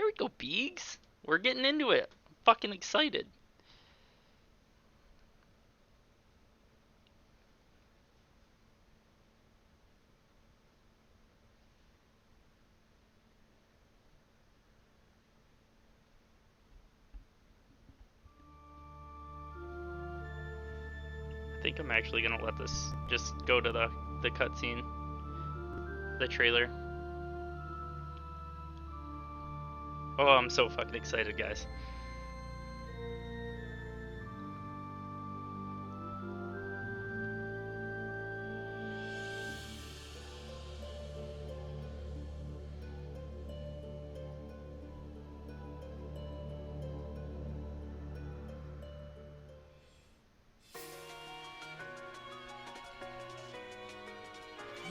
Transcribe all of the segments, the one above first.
There we go, Beegs. We're getting into it. I'm fucking excited. I think I'm actually gonna let this just go to the cutscene, the trailer. Oh, I'm so fucking excited, guys.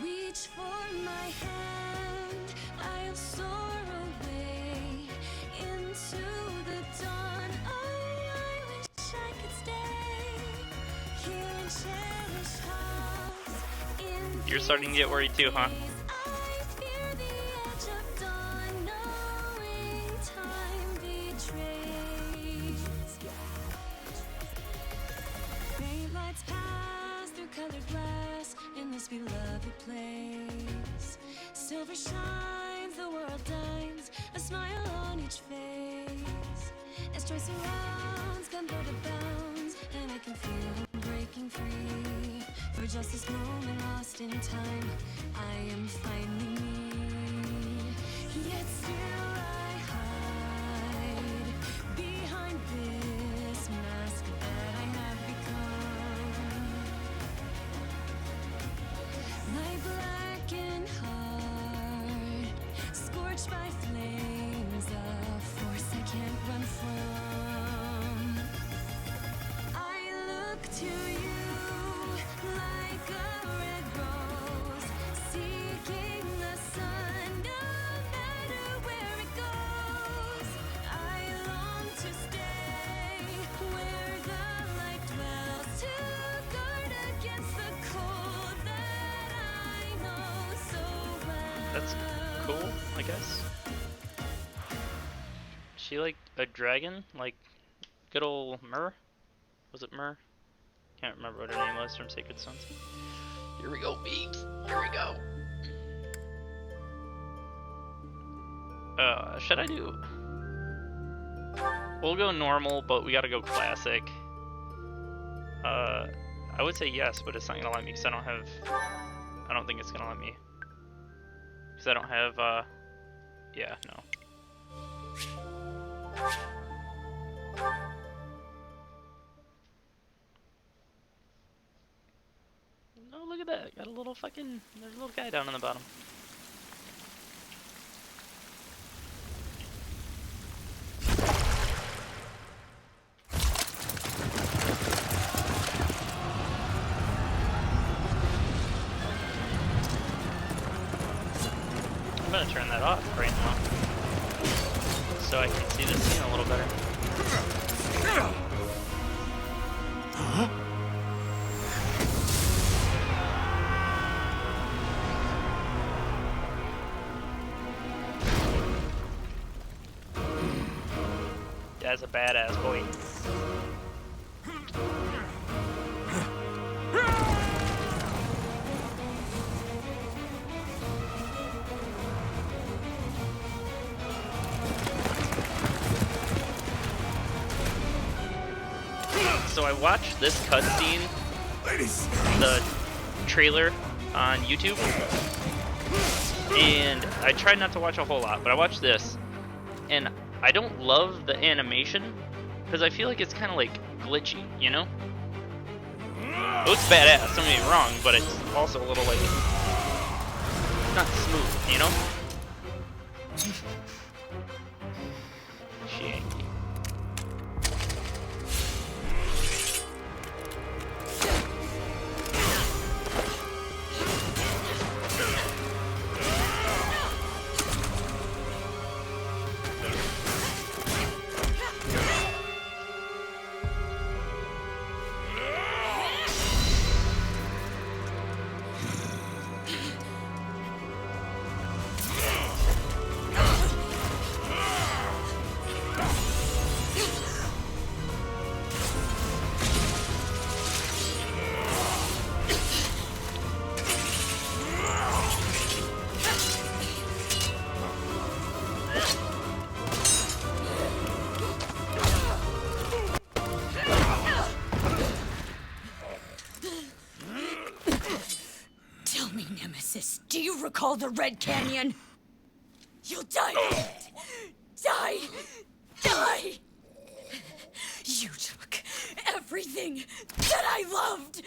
Reach for my hand, I'll soar away into the dawn. Oh, I wish I could stay here and cherish hearts in You're starting to get worried too, huh? I fear the edge of dawn, knowing time betrays. Faint lights pass through colored glass in this beloved place. Silver shines, the world dines, a smile on each face. As joy surrounds, come go to bounds, and I can feel I'm breaking free. For just this moment lost in time, I am finding me. Yet still I hide behind this mask that I have become. My blackened heart, scorched by flames, a force I can't run from. I look to you like a red rose, seeking the sun, no matter where it goes. I long to stay where the light dwells, to guard against the cold that I know so well. That's cool, I guess. She like a dragon? Like good old Myr? Was it Myr? Can't remember what her name was from Sacred Sons. Here we go, Beegs. Here we go. Should I do... We'll go normal, but we gotta go classic. I would say yes, but it's not gonna let me because I don't have... I don't think it's gonna let me. Because I don't have, yeah, no. No, look at that. Got a little fucking... There's a little guy down on the bottom. I'm gonna turn that off right now, so I can see the scene a little better. That's a badass boy. So I watched this cutscene, the trailer on YouTube, and I tried not to watch a whole lot, but I watched this, and I don't love the animation, because I feel like it's kind of like glitchy, you know? It looks badass, don't get me wrong, but it's also a little like, not smooth, you know? Shit. you recall the Red Canyon? You'll die in it. Die! Die! You took everything that I loved!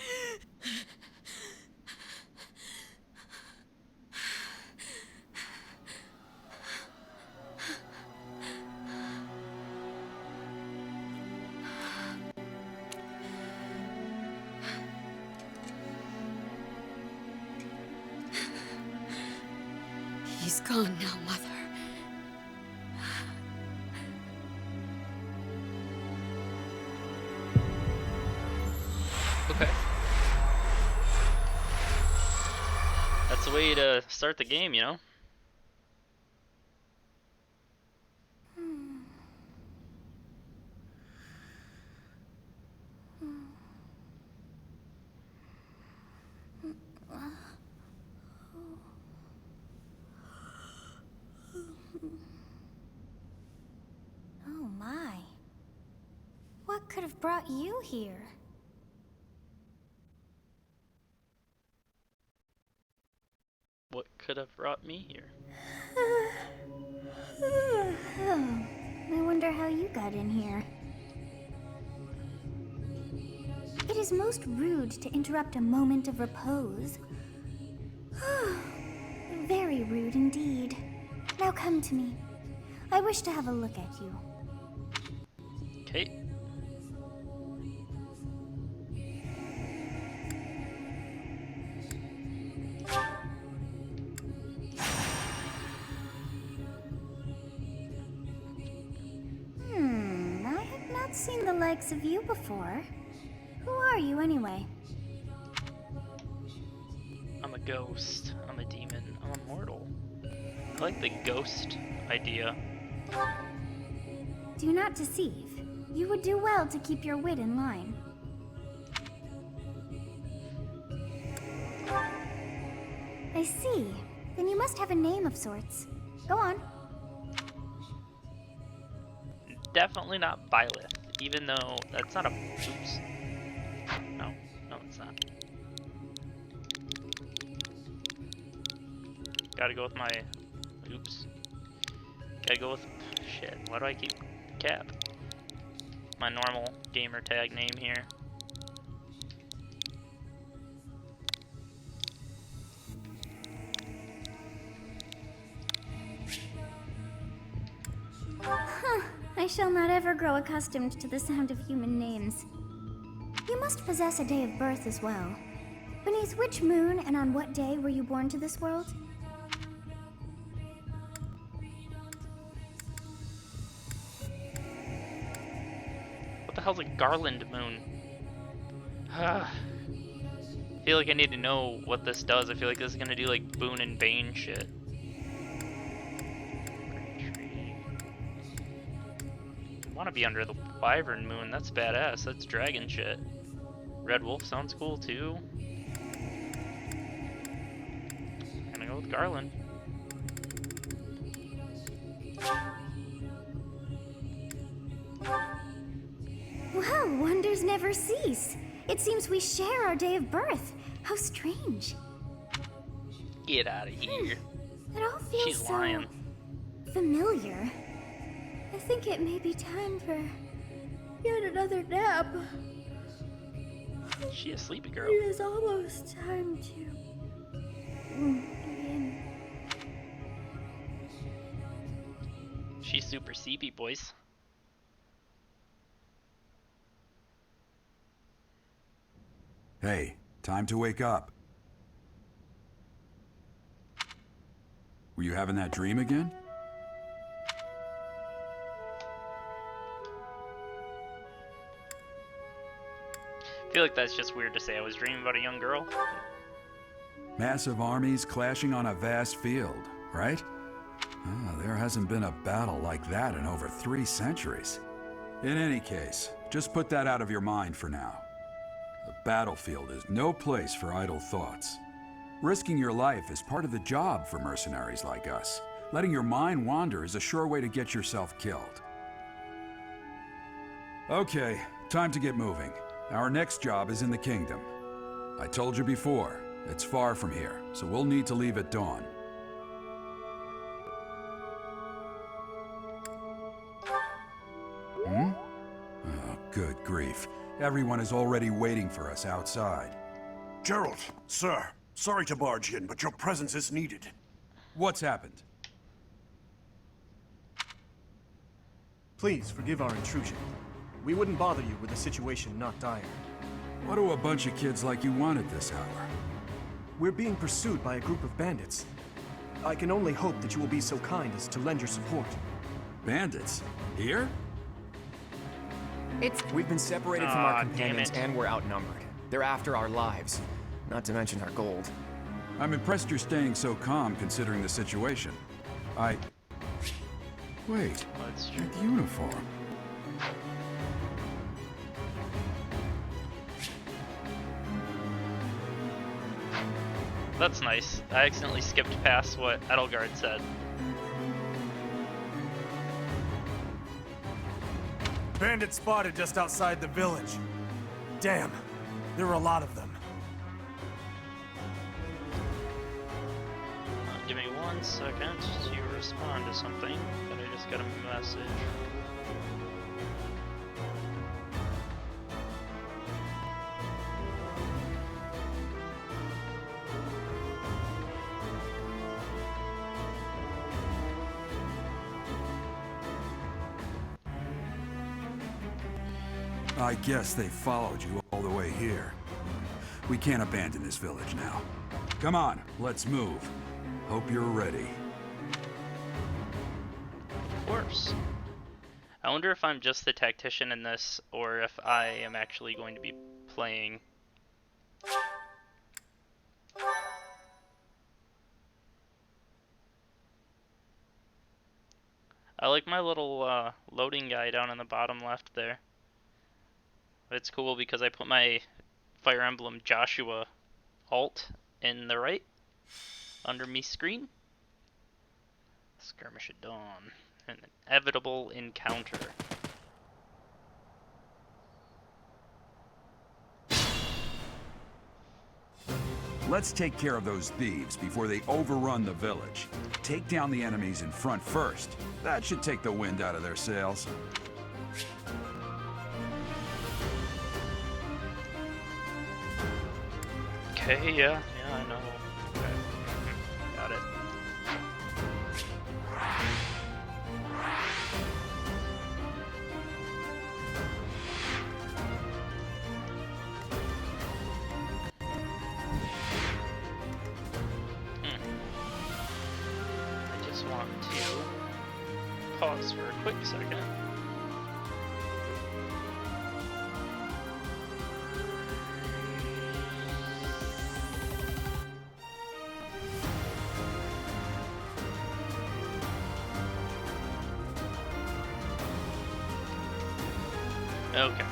He's gone now, Mother. Okay. That's the way to start the game, you know? Oh my. What could have brought you here? What could have brought me here? Oh, I wonder how you got in here. It is most rude to interrupt a moment of repose. Very rude indeed. Now come to me. I wish to have a look at you. Okay. I have not seen the likes of you before. Who are you anyway? I'm a ghost. I'm a demon. I'm immortal. I like the ghost idea. Do not deceive. You would do well to keep your wit in line. I see. Then you must have a name of sorts. Go on. Definitely not Byleth, even though that's not a. Oops. No, it's not. Gotta go with my. Oops. Gotta go with. Shit, why do I keep Cap? My normal gamer tag name here. I shall not ever grow accustomed to the sound of human names. You must possess a day of birth as well. Beneath which moon and on what day were you born to this world? What the hell's a garland moon? I feel like I need to know what this does. I feel like this is gonna do like Boone and Bane shit. I wanna be under the Wyvern moon, that's badass. That's dragon shit. Red Wolf sounds cool too. Gonna go with Garland. Well, wonders never cease. It seems we share our day of birth. How strange. Get out of here. It all feels She's so lying. familiar. I think it may be time for yet another nap. She a sleepy girl. It is almost time to begin. She's super sleepy, boys. Hey, time to wake up. Were you having that dream again? I feel like that's just weird to say. I was dreaming about a young girl. Massive armies clashing on a vast field, right? There hasn't been a battle like that in over 3 centuries. In any case, just put that out of your mind for now. The battlefield is no place for idle thoughts. Risking your life is part of the job for mercenaries like us. Letting your mind wander is a sure way to get yourself killed. Okay, time to get moving. Our next job is in the kingdom. I told you before, It's far from here, so we'll need to leave at dawn. Oh, good grief. Everyone is already waiting for us outside. Gerald, sir, sorry to barge in, but your presence is needed. What's happened? Please forgive our intrusion. We wouldn't bother you with a situation not dire. What do a bunch of kids like you want at this hour? We're being pursued by a group of bandits. I can only hope that you will be so kind as to lend your support. Bandits? Here? We've been separated from Aw, our damn companions it. and we're outnumbered. They're after our lives, not to mention our gold. I'm impressed you're staying so calm considering the situation. Wait, That's true. that uniform. That's nice. I accidentally skipped past what Edelgard said. Bandits spotted just outside the village. Damn, there are a lot of them. Give me 1 second to respond to something that I just got a message. I guess they followed you all the way here. We can't abandon this village now. Come on, let's move. Hope you're ready. Of course. I wonder if I'm just the tactician in this, or if I am actually going to be playing. I like my little loading guy down in the bottom left there. It's cool because I put my Fire Emblem Joshua alt in the right under me screen. Skirmish at dawn. An inevitable encounter. Let's take care of those thieves before they overrun the village. Take down the enemies in front first. That should take the wind out of their sails. Okay, yeah, I know. Okay. Got it. I just want to pause for a quick second. Okay.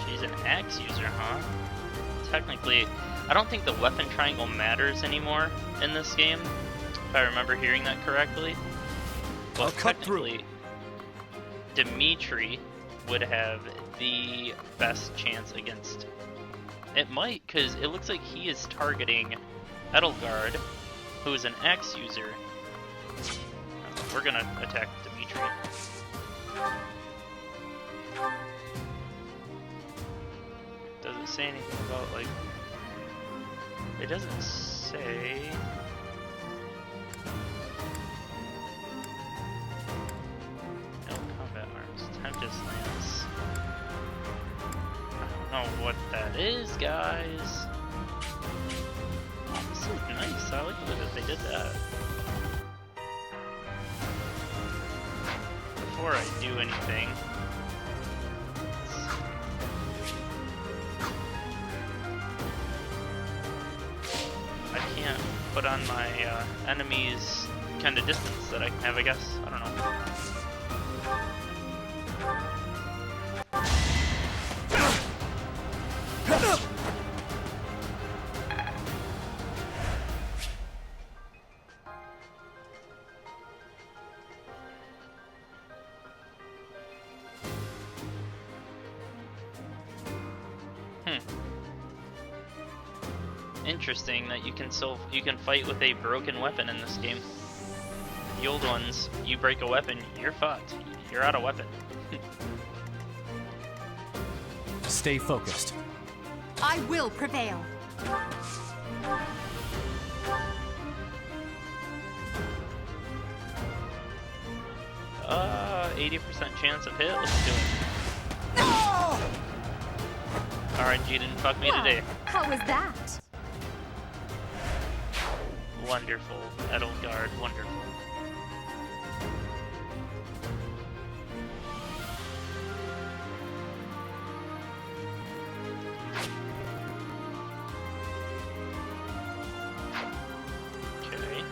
She's an axe user, huh? Technically, I don't think the weapon triangle matters anymore in this game, if I remember hearing that correctly. But I'll cut through. technically, Dimitri would have the best chance against. It might, because it looks like he is targeting Edelgard, who is an axe user. We're gonna attack Dimitri. Does it say anything about, like... It doesn't say... No combat arms. Tempest Lance. I don't know what that is, guys. Oh, this is nice. I like the way that they did that. Before I do anything, I can't put on my enemies kind of distance that I can have, I guess. I don't know. interesting that you can fight with a broken weapon in this game. The old ones, you break a weapon, you're fucked. You're out of weapon. Stay focused. I will prevail. 80% chance of hit. Let's do it. No! RNG didn't fuck me today. How was that? Wonderful, Edelgard, wonderful. Okay.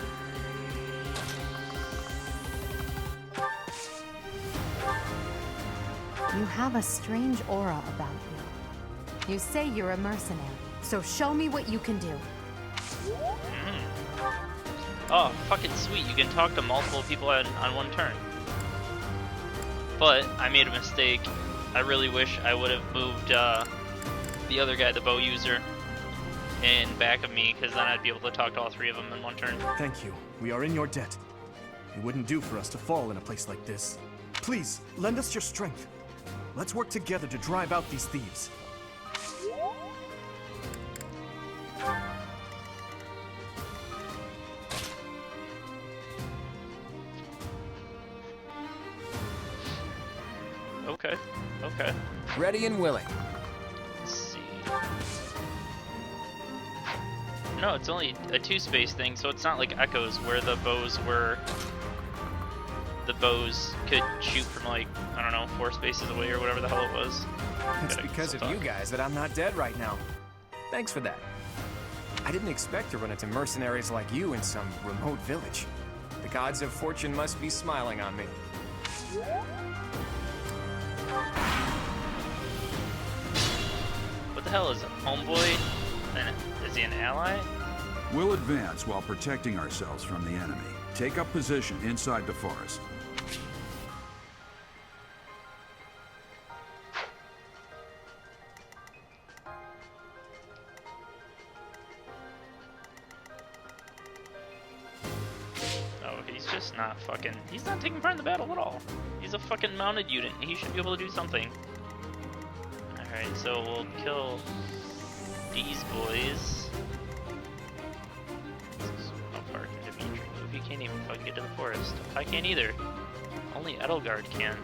You have a strange aura about you. You say you're a mercenary, so show me what you can do. Oh, fucking sweet. You can talk to multiple people on one turn. But I made a mistake. I really wish I would have moved the other guy, the bow user, in back of me, because then I'd be able to talk to all three of them in one turn. Thank you. We are in your debt. It wouldn't do for us to fall in a place like this. Please, lend us your strength. Let's work together to drive out these thieves. Okay, okay. Ready and willing. Let's see. No, it's only a 2-space thing, so it's not like Echoes, where the bows could shoot from, like, I don't know, 4 spaces away or whatever the hell it was. It's because of you guys that I'm not dead right now. Thanks for that. I didn't expect to run into mercenaries like you in some remote village. The gods of fortune must be smiling on me. What the hell is it? Homeboy? Is he an ally? We'll advance while protecting ourselves from the enemy. Take up position inside the forest. Oh, he's just not fucking... He's not taking part in the battle at all. He's a fucking mounted unit. He should be able to do something. Alright, so we'll kill these boys. How far can Dimitri move? He can't even fucking get to the forest. I can't either. Only Edelgard can.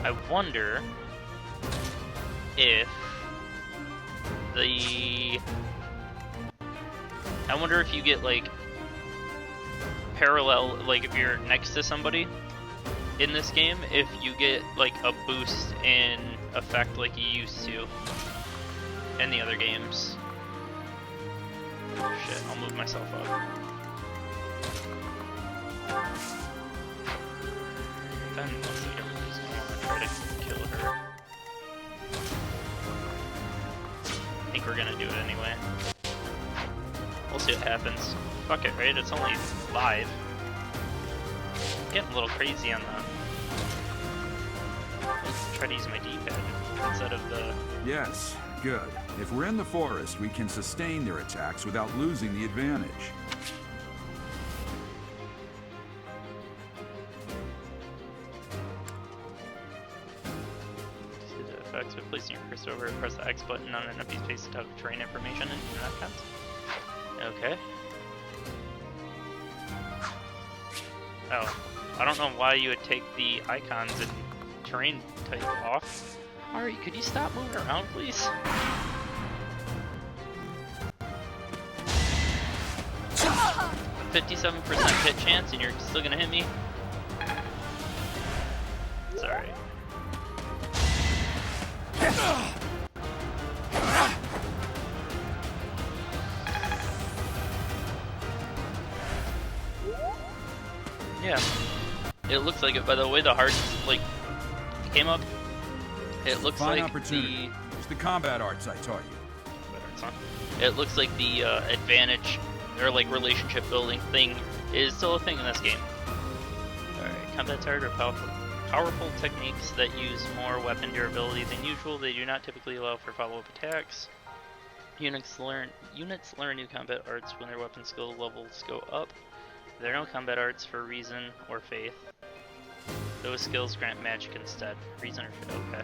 I wonder if I wonder if you get, like, parallel, like, if you're next to somebody in this game, if you get, like, a boost in effect like you used to in the other games. Shit, I'll move myself up. Then looks like everybody's gonna want to try to kill her. I think we're gonna do it anyway. We'll see what happens. Fuck it, right? It's only 5. Getting a little crazy on that. Let's try to use my D-pad instead of the... Yes, good. If we're in the forest, we can sustain their attacks without losing the advantage. See the effects of placing your cursor over, press the X button on an empty space to type terrain information and that counts. Okay. Oh, I don't know why you would take the icons and terrain type off. Ari, could you stop moving around, please? A 57% hit chance, and you're still gonna hit me? It's alright. Yeah, it looks like it. By the way, the hearts like came up. It looks Fine like opportunity. It's the combat arts I taught you. It looks like the advantage or like relationship building thing is still a thing in this game. All right, combat's hard or powerful? Powerful techniques that use more weapon durability than usual. They do not typically allow for follow-up attacks. Units learn new combat arts when their weapon skill levels go up. There are no combat arts for reason or faith. Those skills grant magic instead. Reason or faith, okay.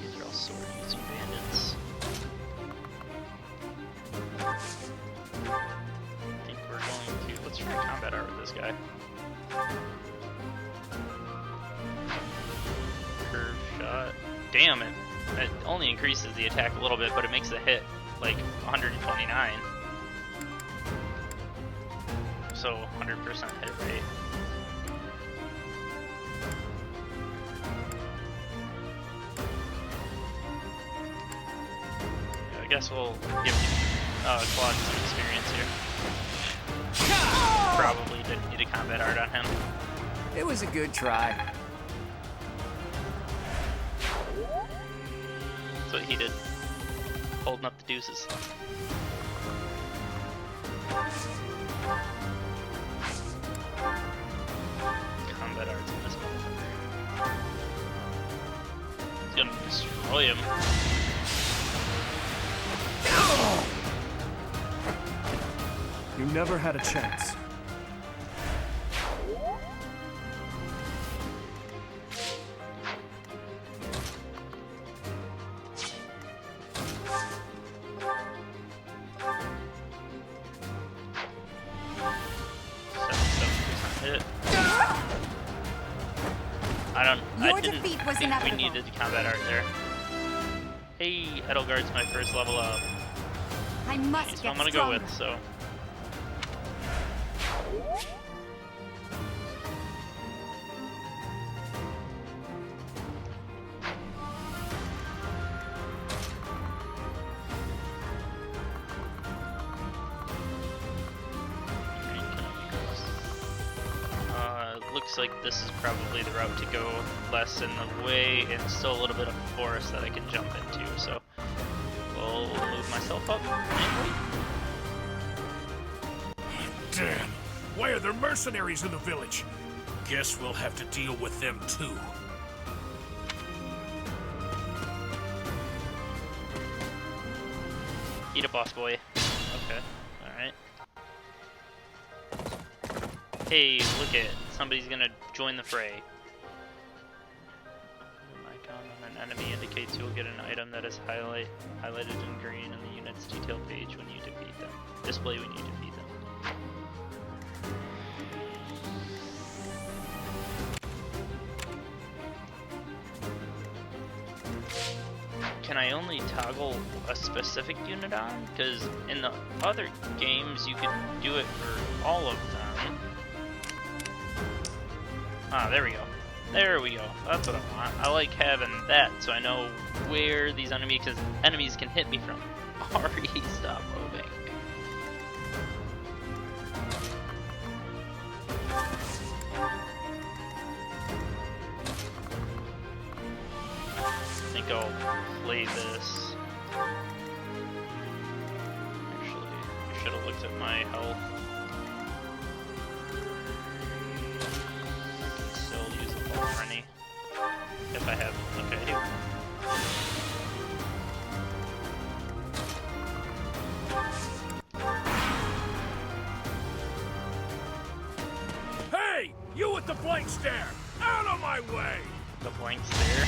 These are all sword using bandits. I think we're going to, let's try combat art with this guy. Curve shot. Damn it. It only increases the attack a little bit, but it makes the hit like 129. So 100% hit rate. Yeah, I guess we'll give Claude some experience here. Probably didn't need a combat art on him. It was a good try. That's what he did. Holding up the deuces. Combat arts in this motherfucker. He's gonna destroy him. You never had a chance. Your I didn't defeat was think we inevitable. needed combat art there. Hey, Edelgard's my first level up. I must He's get what I'm gonna stronger. go with, so. Looks like this is probably the route to go, less in the way and still a little bit of forest that I can jump into, so we'll move myself up and wait. Damn! Why are there mercenaries in the village? Guess we'll have to deal with them too. Eat a boss boy. Okay, alright. Hey, look it. Somebody's gonna join the fray. An icon on an enemy indicates you'll get an item that is highlighted in green on the unit's detail page when you defeat them. Display when you defeat them. Can I only toggle a specific unit on? Because in the other games you could do it for all of them. Ah, there we go. There we go. That's what I want. I like having that, so I know where these enemies can hit me from. Ari, stop moving. I think I'll play this. Actually, I should have looked at my health. Already. If I have, okay, I do. Hey! You with the blank stare! Out of my way! The blank stare.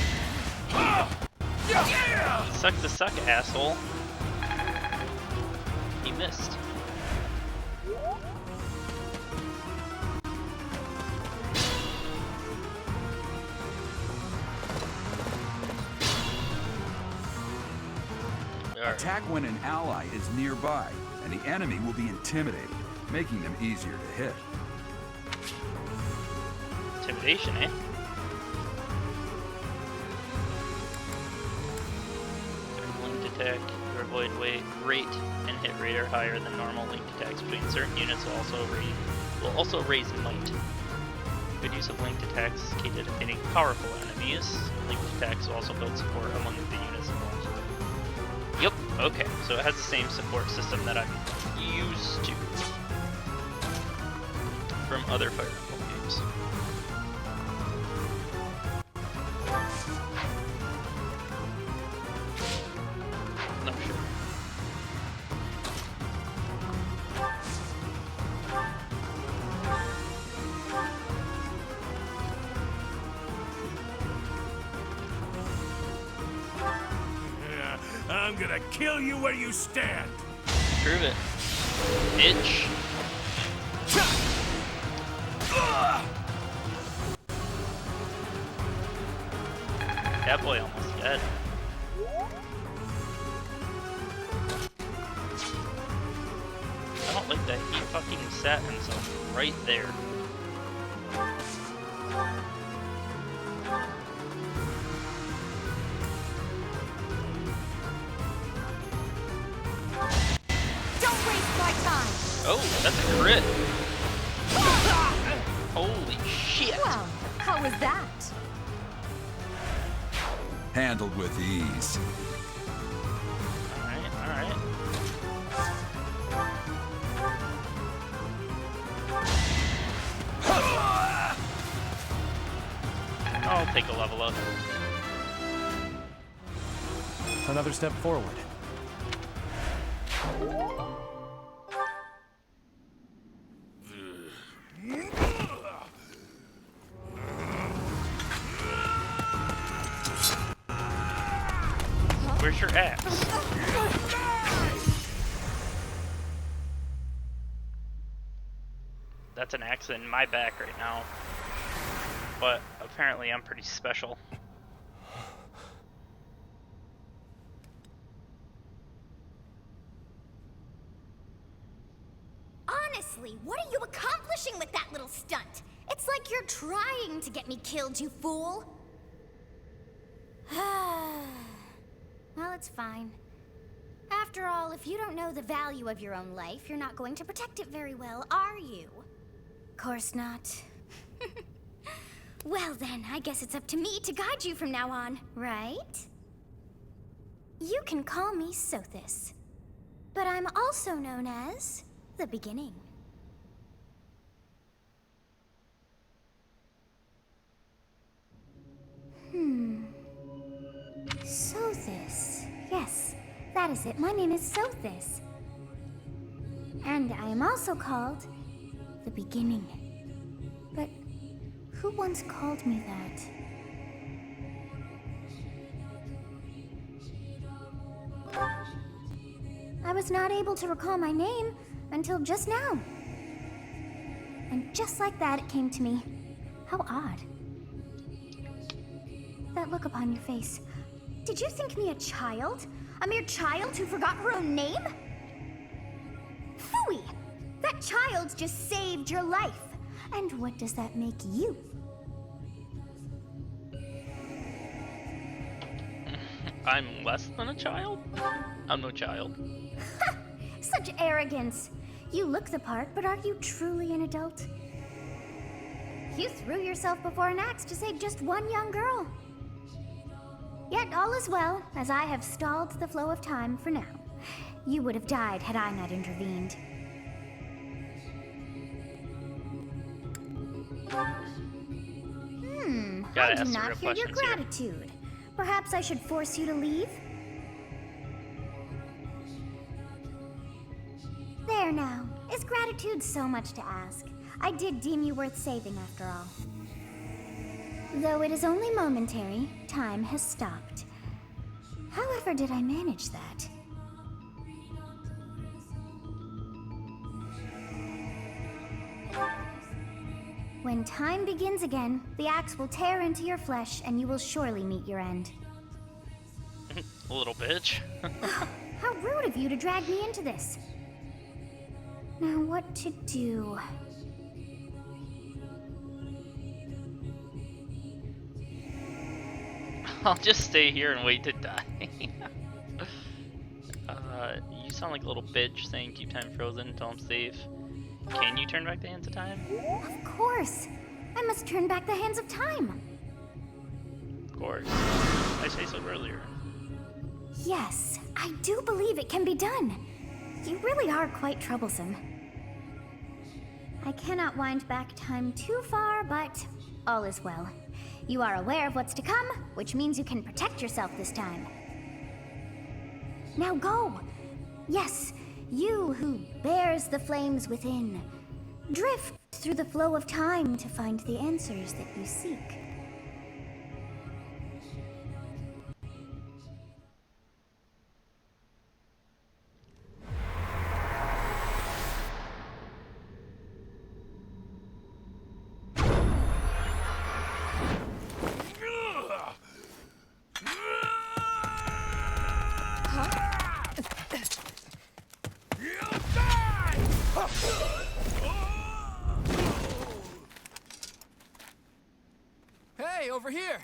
Yeah! Suck the suck, asshole. He missed. Attack when an ally is nearby, and the enemy will be intimidated, making them easier to hit. Intimidation, eh? Linked attack, your avoid rate and hit rate are higher than normal linked attacks between certain units will also raise might. Good use of linked attacks is key to defeating powerful enemies. Linked attacks will also build support among the units involved. Yep, okay, so it has the same support system that I'm used to. from other Fire Emblem games. No, sure. Yeah, I'm gonna kill you where you stand. Prove it. Bitch. That boy almost dead. I don't like that he fucking sat himself right there. Don't waste my time! Oh, that's a crit. Holy shit. Well, how was that? Handled with ease. Alright, alright. I'll take a level up. Another step forward. Where's your axe? That's an axe in my back right now. But apparently I'm pretty special. Honestly, what are you accomplishing with that little stunt? It's like you're trying to get me killed, you fool. Well, it's fine. After all, if you don't know the value of your own life, you're not going to protect it very well, are you? Course not. Well then, I guess it's up to me to guide you from now on, right? You can call me Sothis, but I'm also known as the Beginning. Sothis. Yes, that is it. My name is Sothis. And I am also called the Beginning. But who once called me that? I was not able to recall my name until just now. And just like that, it came to me. How odd. That look upon your face. Did you think me a child? A mere child who forgot her own name? Phooey! That child just saved your life. And what does that make you? I'm less than a child? I'm no child. Such arrogance. You look the part, but are you truly an adult? You threw yourself before an axe to save just one young girl. Yet all is well, as I have stalled the flow of time for now. You would have died had I not intervened. I do not hear your gratitude. Perhaps I should force you to leave? There now. Is gratitude so much to ask? I did deem you worth saving after all. Though it is only momentary, time has stopped. However did I manage that? When time begins again, the axe will tear into your flesh and you will surely meet your end. Little bitch. How rude of you to drag me into this. Now what to do? I'll just stay here and wait to die. You sound like a little bitch saying keep time frozen until I'm safe. Can you turn back the hands of time? Of course. I must turn back the hands of time. Of course. I say so earlier. Yes, I do believe it can be done. You really are quite troublesome. I cannot wind back time too far, but all is well. You are aware of what's to come, which means you can protect yourself this time. Now go! Yes, you who bears the flames within. Drift through the flow of time to find the answers that you seek. Hey, over here!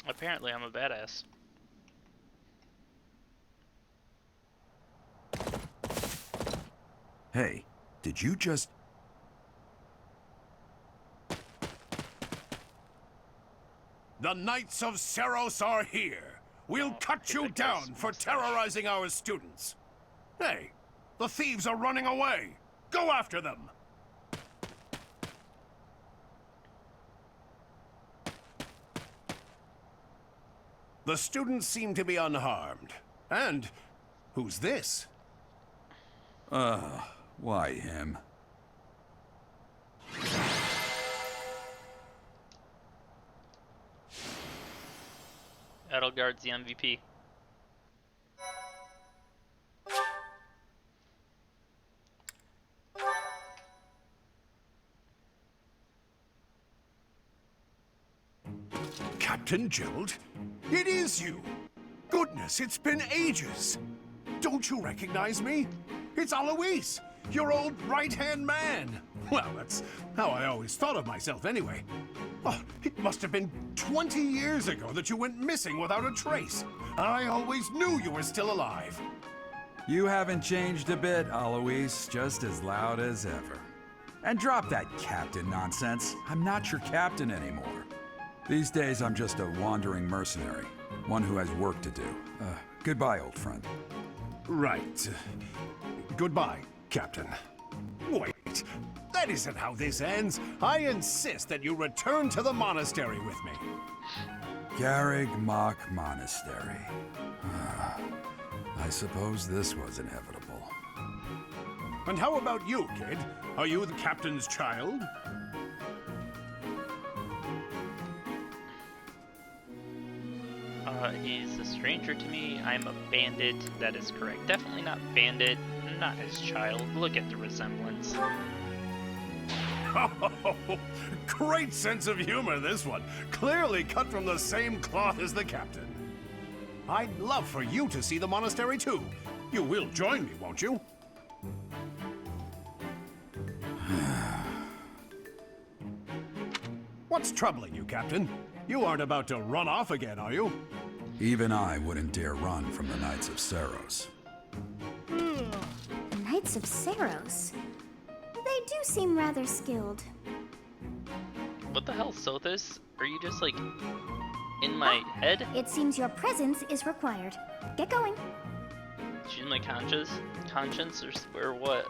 Apparently, I'm a badass. Hey, did you just... The Knights of Seros are here. We'll cut you down for terrorizing our students. Hey, the thieves are running away. Go after them. The students seem to be unharmed. And who's this? Why him? Edelgard's the MVP. Captain Gerald? It is you! Goodness, it's been ages! Don't you recognize me? It's Alois, your old right-hand man! Well, that's how I always thought of myself anyway. Oh, it must have been 20 years ago that you went missing without a trace. I always knew you were still alive. You haven't changed a bit, Alois. Just as loud as ever. And drop that captain nonsense. I'm not your captain anymore. These days, I'm just a wandering mercenary. One who has work to do. Goodbye, old friend. Right. Goodbye, Captain. Wait, that isn't how this ends. I insist that you return to the monastery with me. Garrig Mach Monastery. I suppose this was inevitable. And how about you, kid? Are you the captain's child? He's a stranger to me. I'm a bandit. That is correct. Definitely not bandit. Not his child. Look at the resemblance. Oh, great sense of humor, this one. Clearly cut from the same cloth as the captain. I'd love for you to see the monastery, too. You will join me, won't you? What's troubling you, Captain? You aren't about to run off again, are you? Even I wouldn't dare run from the Knights of Seros. Knights of Seros? They do seem rather skilled. What the hell, Sothis? Are you just like in my head? It seems your presence is required. Get going. She's in my conscience or what?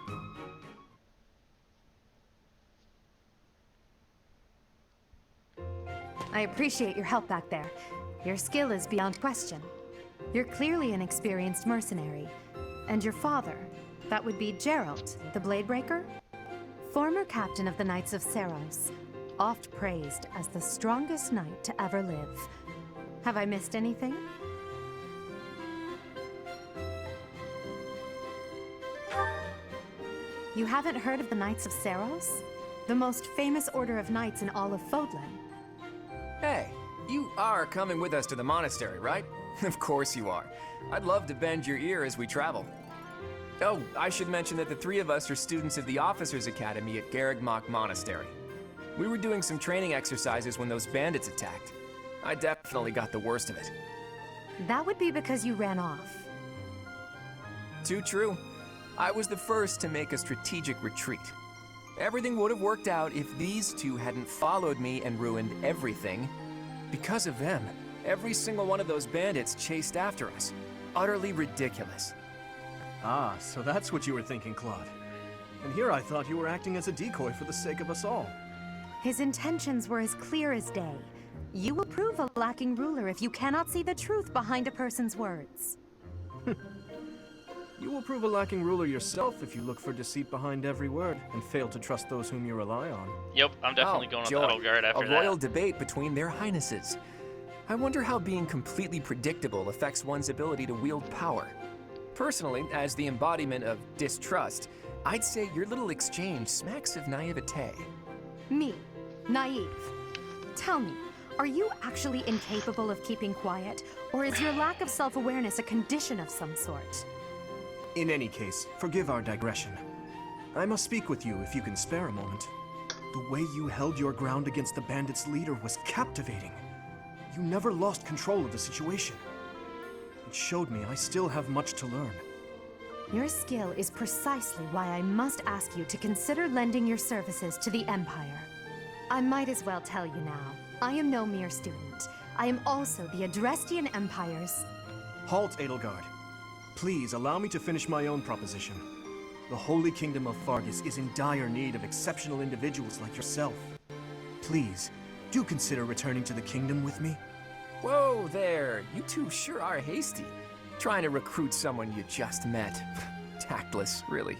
I appreciate your help back there. Your skill is beyond question. You're clearly an experienced mercenary. And your father, that would be Gerald, the Bladebreaker? Former captain of the Knights of Seros, oft praised as the strongest knight to ever live. Have I missed anything? You haven't heard of the Knights of Seros? The most famous order of knights in all of Fodlan. Hey, you are coming with us to the monastery, right? Of course you are. I'd love to bend your ear as we travel. Oh, I should mention that the three of us are students of the Officers' Academy at Garrig Mach Monastery. We were doing some training exercises when those bandits attacked. I definitely got the worst of it. That would be because you ran off. Too true. I was the first to make a strategic retreat. Everything would have worked out if these two hadn't followed me and ruined everything. Because of them, every single one of those bandits chased after us. Utterly ridiculous. Ah, so that's what you were thinking, Claude. And here I thought you were acting as a decoy for the sake of us all. His intentions were as clear as day. You will prove a lacking ruler if you cannot see the truth behind a person's words. You will prove a lacking ruler yourself if you look for deceit behind every word and fail to trust those whom you rely on. Yep, I'm definitely going with joy. Edelgard after A that. royal debate between their highnesses. I wonder how being completely predictable affects one's ability to wield power. Personally, as the embodiment of distrust, I'd say your little exchange smacks of naivete. Me, naive. Tell me, are you actually incapable of keeping quiet, or is your lack of self-awareness a condition of some sort? In any case, forgive our digression. I must speak with you if you can spare a moment. The way you held your ground against the bandits' leader was captivating. You never lost control of the situation. It showed me I still have much to learn. Your skill is precisely why I must ask you to consider lending your services to the Empire. I might as well tell you now, I am no mere student. I am also the Adrestian Empire's... Halt, Edelgard. Please allow me to finish my own proposition. The Holy Kingdom of Fargus is in dire need of exceptional individuals like yourself. Please, do consider returning to the kingdom with me. Whoa there, you two sure are hasty. Trying to recruit someone you just met. Tactless, really.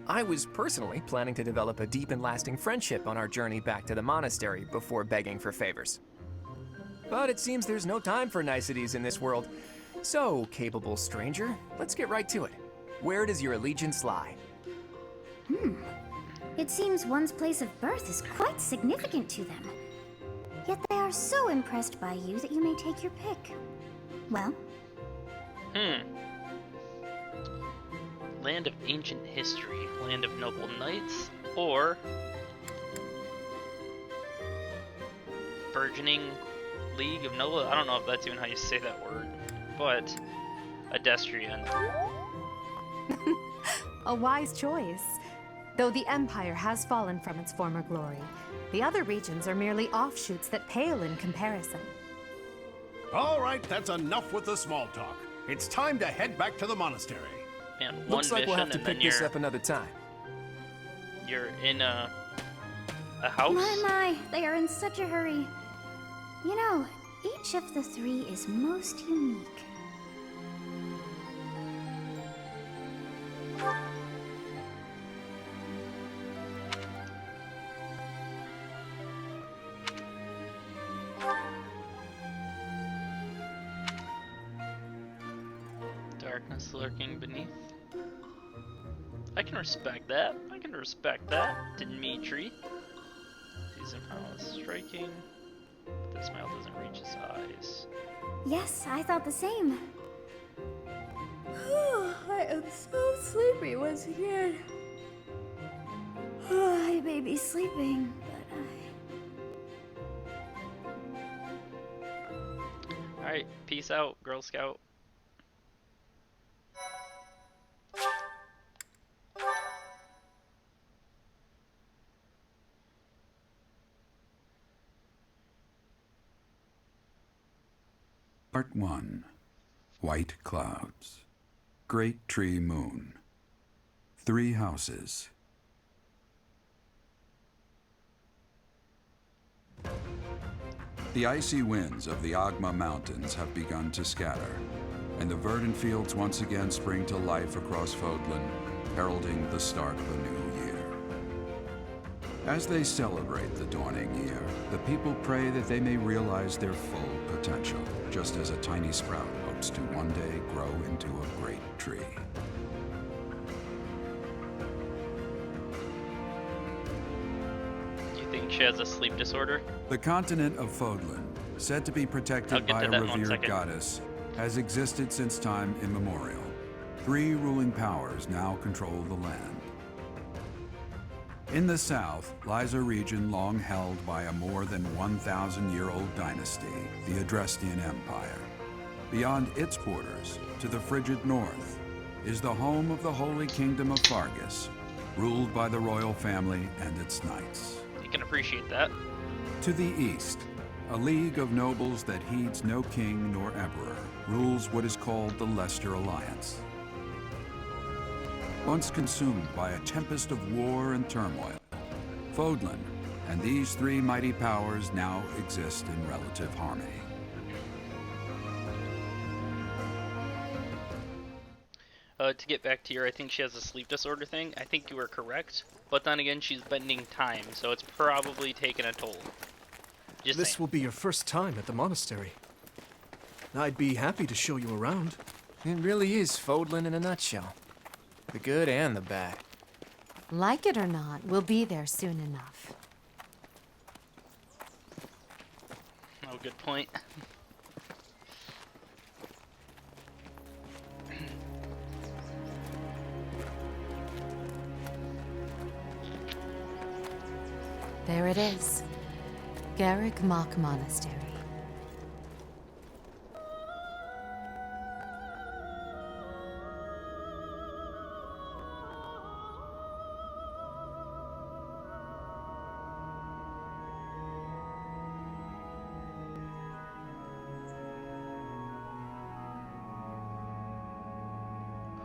I was personally planning to develop a deep and lasting friendship on our journey back to the monastery before begging for favors. But it seems there's no time for niceties in this world. So, capable stranger, let's get right to it. Where does your allegiance lie? It seems one's place of birth is quite significant to them. Yet they are so impressed by you that you may take your pick. Well, Land of ancient history, land of noble knights, or burgeoning league of noble. I don't know if that's even how you say that word, but Adestrian. A wise choice. Though the Empire has fallen from its former glory, the other regions are merely offshoots that pale in comparison. All right, that's enough with the small talk. It's time to head back to the monastery. Man, one Looks like we'll mission have to and then pick this up another time. you're in a house. my, they are in such a hurry. You know, each of the three is most unique. Darkness lurking beneath. I can respect that. I can respect that, Dimitri. Sees him how it's striking, but the smile doesn't reach his eyes. Yes, I thought the same. I am so sleepy once again. I may be sleeping, but Alright, peace out, Girl Scout. Part 1. White clouds. Great tree moon. 3 houses. The icy winds of the Agma Mountains have begun to scatter, and the verdant fields once again spring to life across Fodlan, heralding the start of a new year. As they celebrate the dawning year, the people pray that they may realize their full potential, just as a tiny sprout hopes to one day grow into a great tree. You think she has a sleep disorder? The continent of Fodlan, said to be I'll protected get by to a that in 1 revered second. goddess, has existed since time immemorial. 3 ruling powers now control the land. In the south lies a region long held by a more than 1,000-year-old dynasty, the Adrestian Empire. Beyond its borders, to the frigid north, is the home of the Holy Kingdom of Fargus, ruled by the royal family and its knights. You can appreciate that. To the east, a league of nobles that heeds no king nor emperor rules what is called the Leicester Alliance. once consumed by a tempest of war and turmoil. Fodlan and these three mighty powers now exist in relative harmony. To get back to your, I think she has a sleep disorder thing, I think you were correct. But then again, she's bending time, so it's probably taken a toll. Just This saying. will be your first time at the monastery. I'd be happy to show you around. It really is Fodlan in a nutshell. The good and the bad. Like it or not, we'll be there soon enough. Oh, good point. There it is. Garrick Mock Monastery.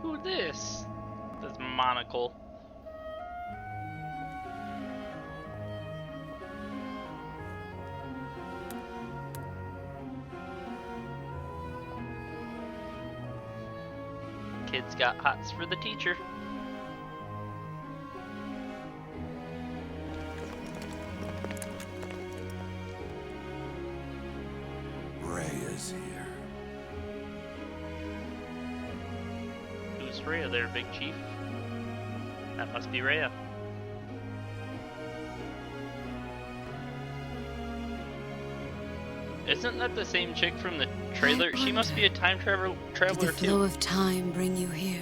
Who this? This monocle. Kid's got hots for the teacher. Rhea's here. Who's Rhea there, Big Chief? That must be Rhea. Isn't that the same chick from the trailer? She must be a time traveler Did the flow too. of time bring you here?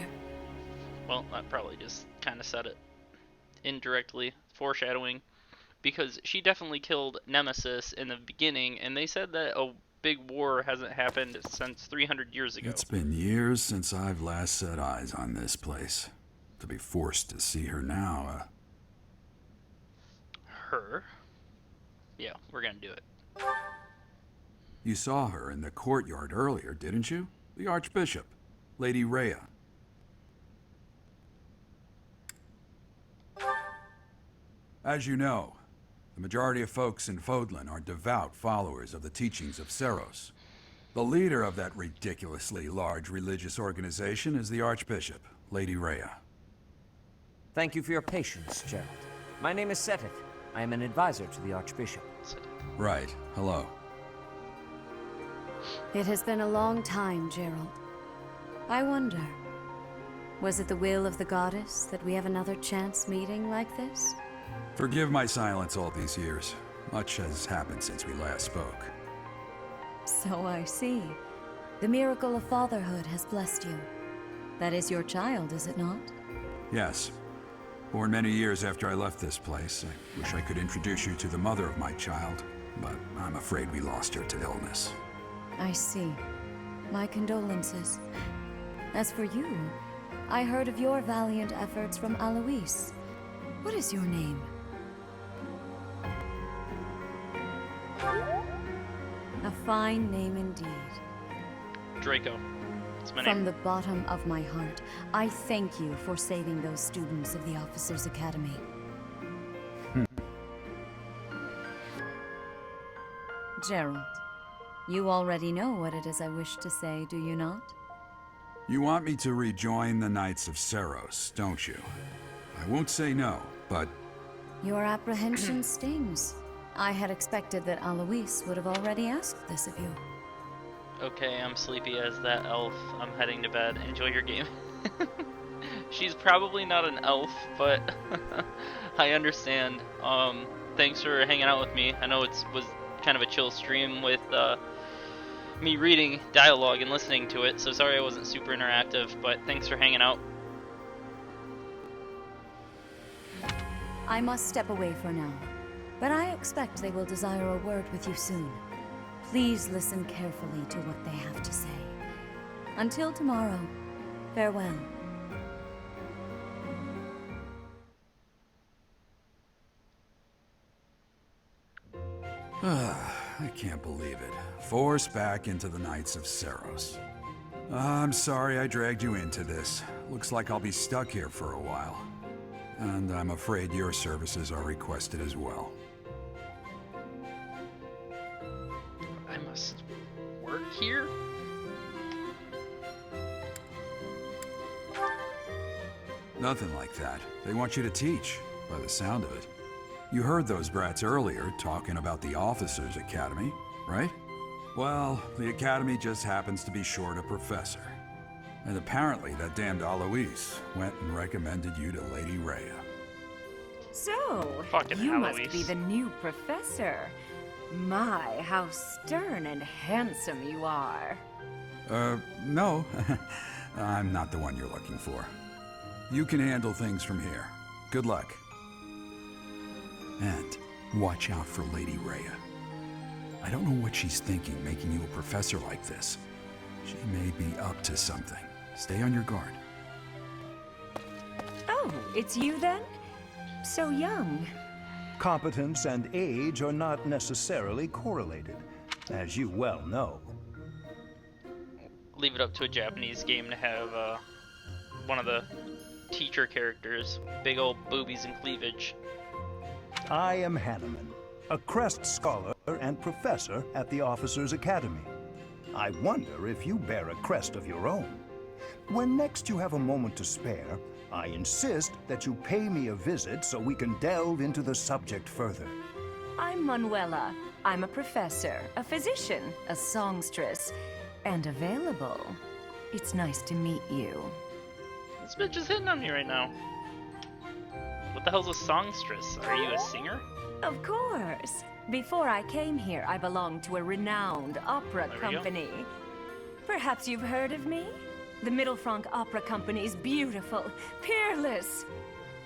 Well, that probably just kind of said it indirectly, foreshadowing, because she definitely killed Nemesis in the beginning, and they said that a big war hasn't happened since 300 years ago. It's been years since I've last set eyes on this place. To be forced to see her now, Her? Yeah, we're gonna do it. You saw her in the courtyard earlier, didn't you? The Archbishop, Lady Rhea. As you know, the majority of folks in Fodlan are devout followers of the teachings of Seros. The leader of that ridiculously large religious organization is the Archbishop, Lady Rhea. Thank you for your patience, Gerald. My name is Seteth. I am an advisor to the Archbishop. Right. Hello. It has been a long time, Gerald. I wonder, was it the will of the goddess that we have another chance meeting like this? Forgive my silence all these years. Much has happened since we last spoke. So I see. The miracle of fatherhood has blessed you. That is your child, is it not? Yes. Born many years after I left this place, I wish I could introduce you to the mother of my child, but I'm afraid we lost her to illness. I see. My condolences. As for you, I heard of your valiant efforts from Alois. What is your name? A fine name indeed. Draco. That's my From name. the bottom of my heart, I thank you for saving those students of the Officers' Academy. Gerald, you already know what it is I wish to say, do you not? You want me to rejoin the Knights of Seros, don't you? I won't say no, but Your apprehension stings. I had expected that Alois would have already asked this of you. Okay, I'm sleepy as that elf. I'm heading to bed. Enjoy your game. She's probably not an elf, but I understand. Thanks for hanging out with me. I know it was kind of a chill stream with me reading dialogue and listening to it, so sorry I wasn't super interactive, but thanks for hanging out. I must step away for now, but I expect they will desire a word with you soon. Please listen carefully to what they have to say. Until tomorrow, farewell. I can't believe it. Forced back into the Knights of Seros. I'm sorry I dragged you into this. Looks like I'll be stuck here for a while. And I'm afraid your services are requested as well. I must work here? Nothing like that. They want you to teach, by the sound of it. You heard those brats earlier talking about the Officers' Academy, right? Well, the Academy just happens to be short a professor. And apparently that damned Alois went and recommended you to Lady Rhea. So, Fucking you must Alois. be the new professor. My, how stern and handsome you are. No. I'm not the one you're looking for. You can handle things from here. Good luck. And watch out for Lady Rhea. I don't know what she's thinking making you a professor like this. She may be up to something. Stay on your guard. Oh, it's you then? So young. Competence and age are not necessarily correlated, as you well know. Leave it up to a Japanese game to have one of the teacher characters, big old boobies and cleavage. I am Hanneman, a Crest Scholar and Professor at the Officers' Academy. I wonder if you bear a crest of your own. When next you have a moment to spare, I insist that you pay me a visit so we can delve into the subject further. I'm Manuela. I'm a professor, a physician, a songstress, and available. It's nice to meet you. This bitch is hitting on me right now. What the hell's a songstress? Are you a singer? Of course. Before I came here, I belonged to a renowned opera There we go. company. Perhaps you've heard of me? The Middlefranc Opera Company's beautiful, peerless.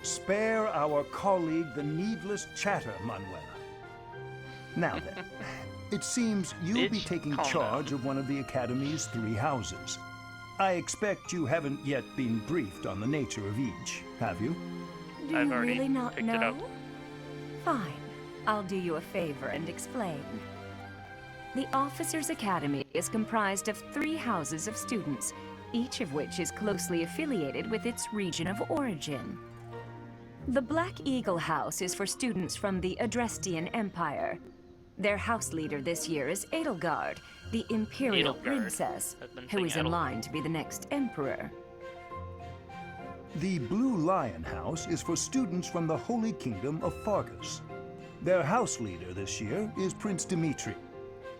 Spare our colleague the needless chatter, Manuela. Now then, it seems you'll be Bitch, taking calm charge of one of the Academy's 3 houses. I expect you haven't yet been briefed on the nature of each, have you? Do I've you already really not picked it know? up. Fine. I'll do you a favor and explain. The Officers' Academy is comprised of 3 houses of students, each of which is closely affiliated with its region of origin. The Black Eagle House is for students from the Adrestian Empire. Their house leader this year is Edelgard, the Imperial Edelgard. Princess, I've been who saying is in Edel. line to be the next emperor. The Blue Lion House is for students from the Holy Kingdom of Fargus. Their house leader this year is Prince Dimitri.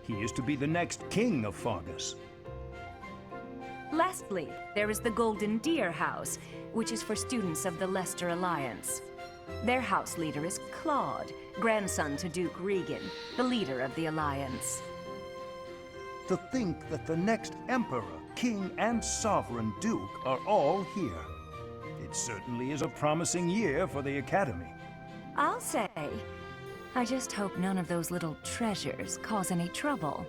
He is to be the next king of Fargus. Lastly, there is the Golden Deer House, which is for students of the Leicester Alliance. Their house leader is Claude, grandson to Duke Regan, the leader of the Alliance. To think that the next emperor, king, and sovereign duke are all here. It certainly is a promising year for the Academy. I'll say. I just hope none of those little treasures cause any trouble.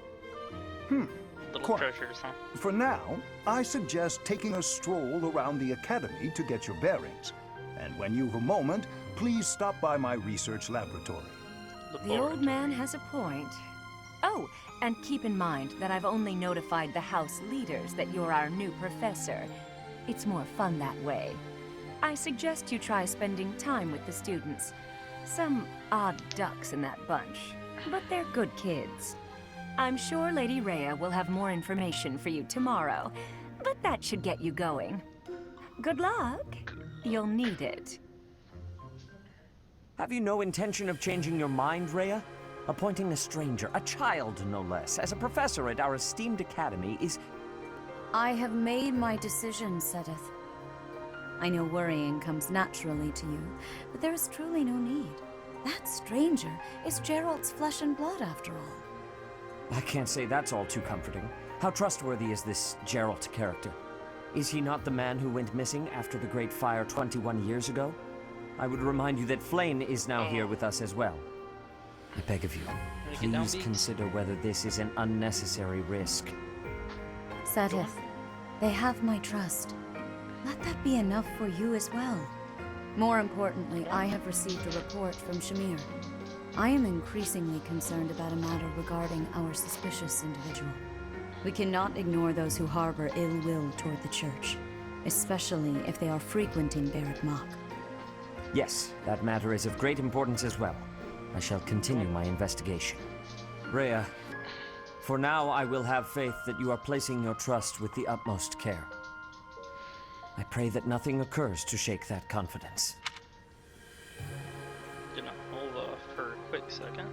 Little Quite. treasures, huh? For now, I suggest taking a stroll around the Academy to get your bearings. And when you've a moment, please stop by my research laboratory. Look The forward old to man has a point. Oh, and keep in mind that I've only notified the house leaders that you're our new professor. It's more fun that way. I suggest you try spending time with the students. Some odd ducks in that bunch, but they're good kids. I'm sure Lady Rhea will have more information for you tomorrow, but that should get you going. Good luck. You'll need it. Have you no intention of changing your mind, Rhea? Appointing a stranger, a child no less, as a professor at our esteemed academy is... I have made my decision, Sedith. I know worrying comes naturally to you, but there is truly no need. That stranger is Gerald's flesh and blood, after all. I can't say that's all too comforting. How trustworthy is this Geralt character? Is he not the man who went missing after the Great Fire 21 years ago? I would remind you that Flame is now here with us as well. I beg of you, Wanna get down, please Beaks? consider whether this is an unnecessary risk. Sedith, they have my trust. Let that be enough for you as well. More importantly, I have received a report from Shamir. I am increasingly concerned about a matter regarding our suspicious individual. We cannot ignore those who harbor ill will toward the Church, especially if they are frequenting Barrack Mach. Yes, that matter is of great importance as well. I shall continue my investigation. Rhea, for now I will have faith that you are placing your trust with the utmost care. I pray that nothing occurs to shake that confidence. Gonna hold off for a quick second.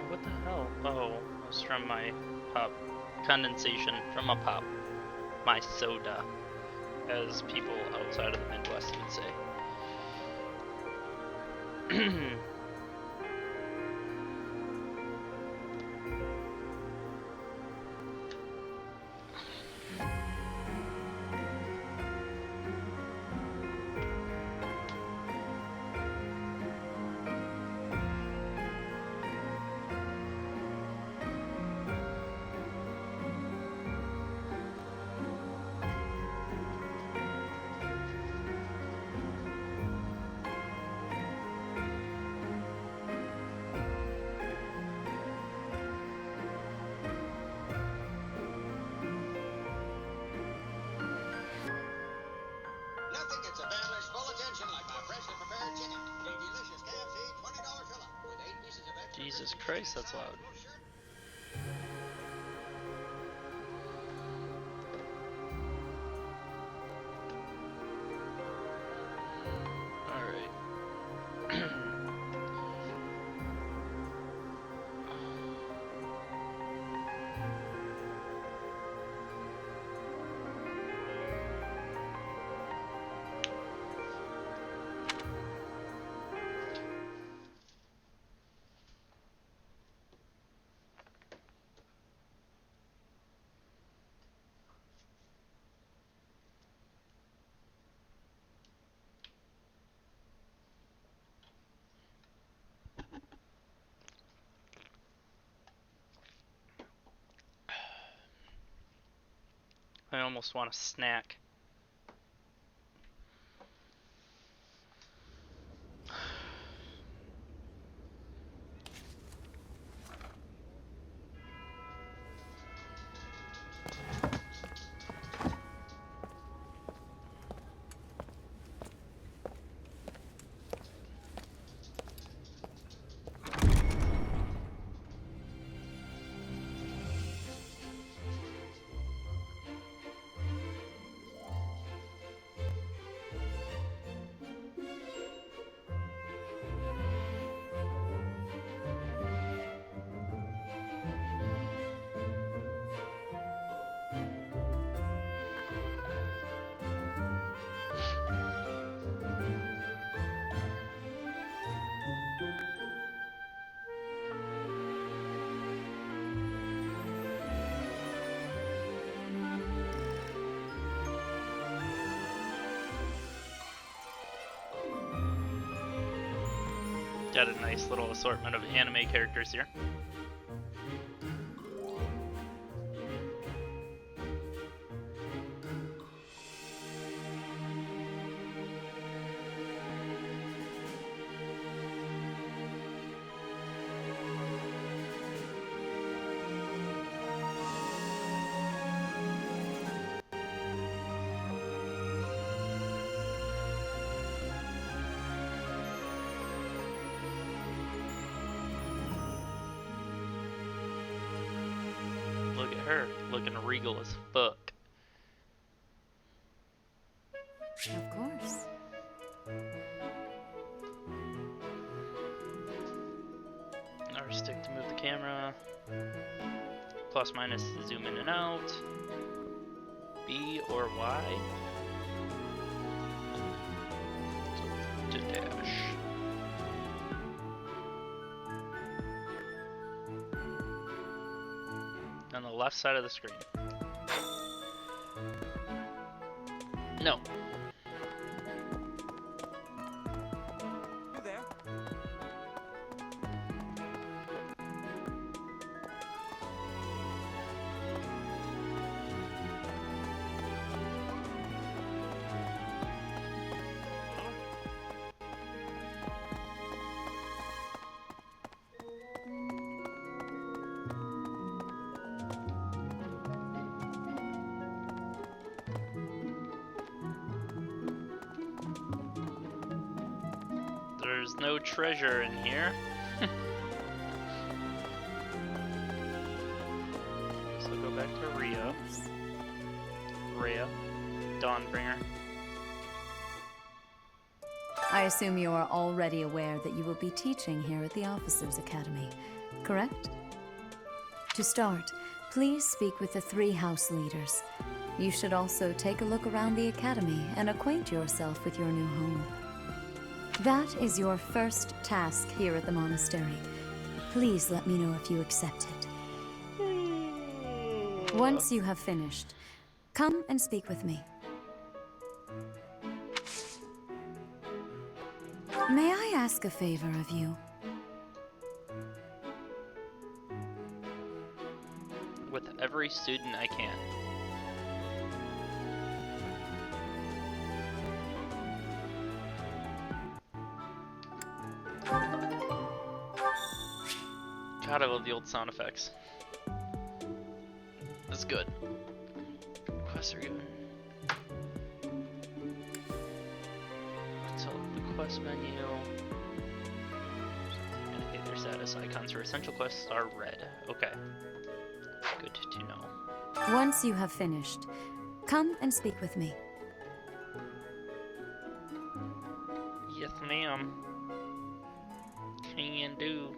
What the hell? Oh, it was from my pop. Condensation from a pop. My soda, as people outside of the Midwest would say. Nothing gets a family's full attention like my freshly prepared chicken. The delicious KFC $20 fill-up with 8 pieces of extra. Jesus Christ, that's loud. Alright. I almost want a snack. Got a nice little assortment of anime characters here. Look at her, looking regal as fuck. Of course. R stick to move the camera. Plus minus to zoom in and out. B or Y to dash. On the left side of the screen. No. You there? There's no treasure in here. So go back to Rhea, Dawnbringer. I assume you are already aware that you will be teaching here at the Officers' Academy, correct? To start, please speak with the 3 house leaders. You should also take a look around the academy and acquaint yourself with your new home. That is your first task here at the monastery. Please let me know if you accept it. Once you have finished, come and speak with me. May I ask a favor of you? With every student I can. God, I love the old sound effects. That's good. Quests are good. So the quest menu. Indicate their status. Icons for essential quests are red. Okay. Good to know. Once you have finished, come and speak with me. Yes, ma'am. Can do.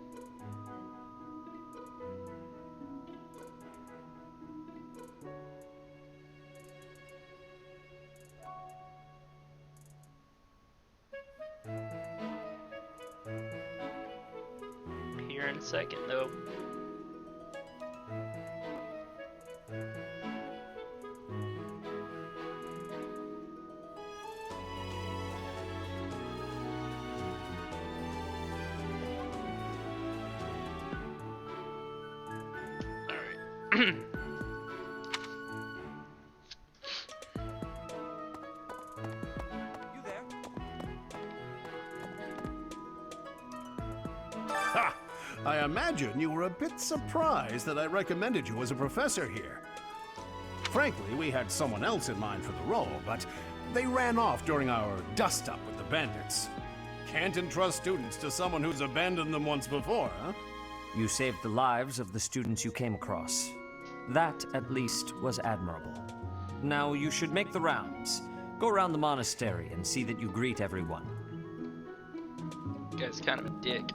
Here in a second, though. You there? Ha! I imagine you were a bit surprised that I recommended you as a professor here. Frankly, we had someone else in mind for the role, but they ran off during our dust-up with the bandits. Can't entrust students to someone who's abandoned them once before, huh? You saved the lives of the students you came across. That, at least, was admirable. Now you should make the rounds. Go around the monastery and see that you greet everyone. Guy's kind of a dick.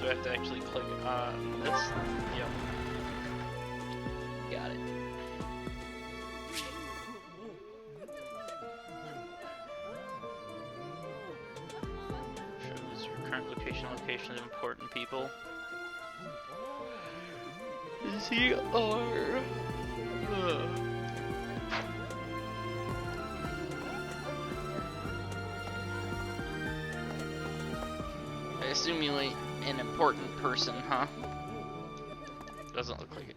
Do I have to actually click on this? Yep. Got it. Shows your current location of important people. ZR. simulate an important person, huh? Doesn't look like it.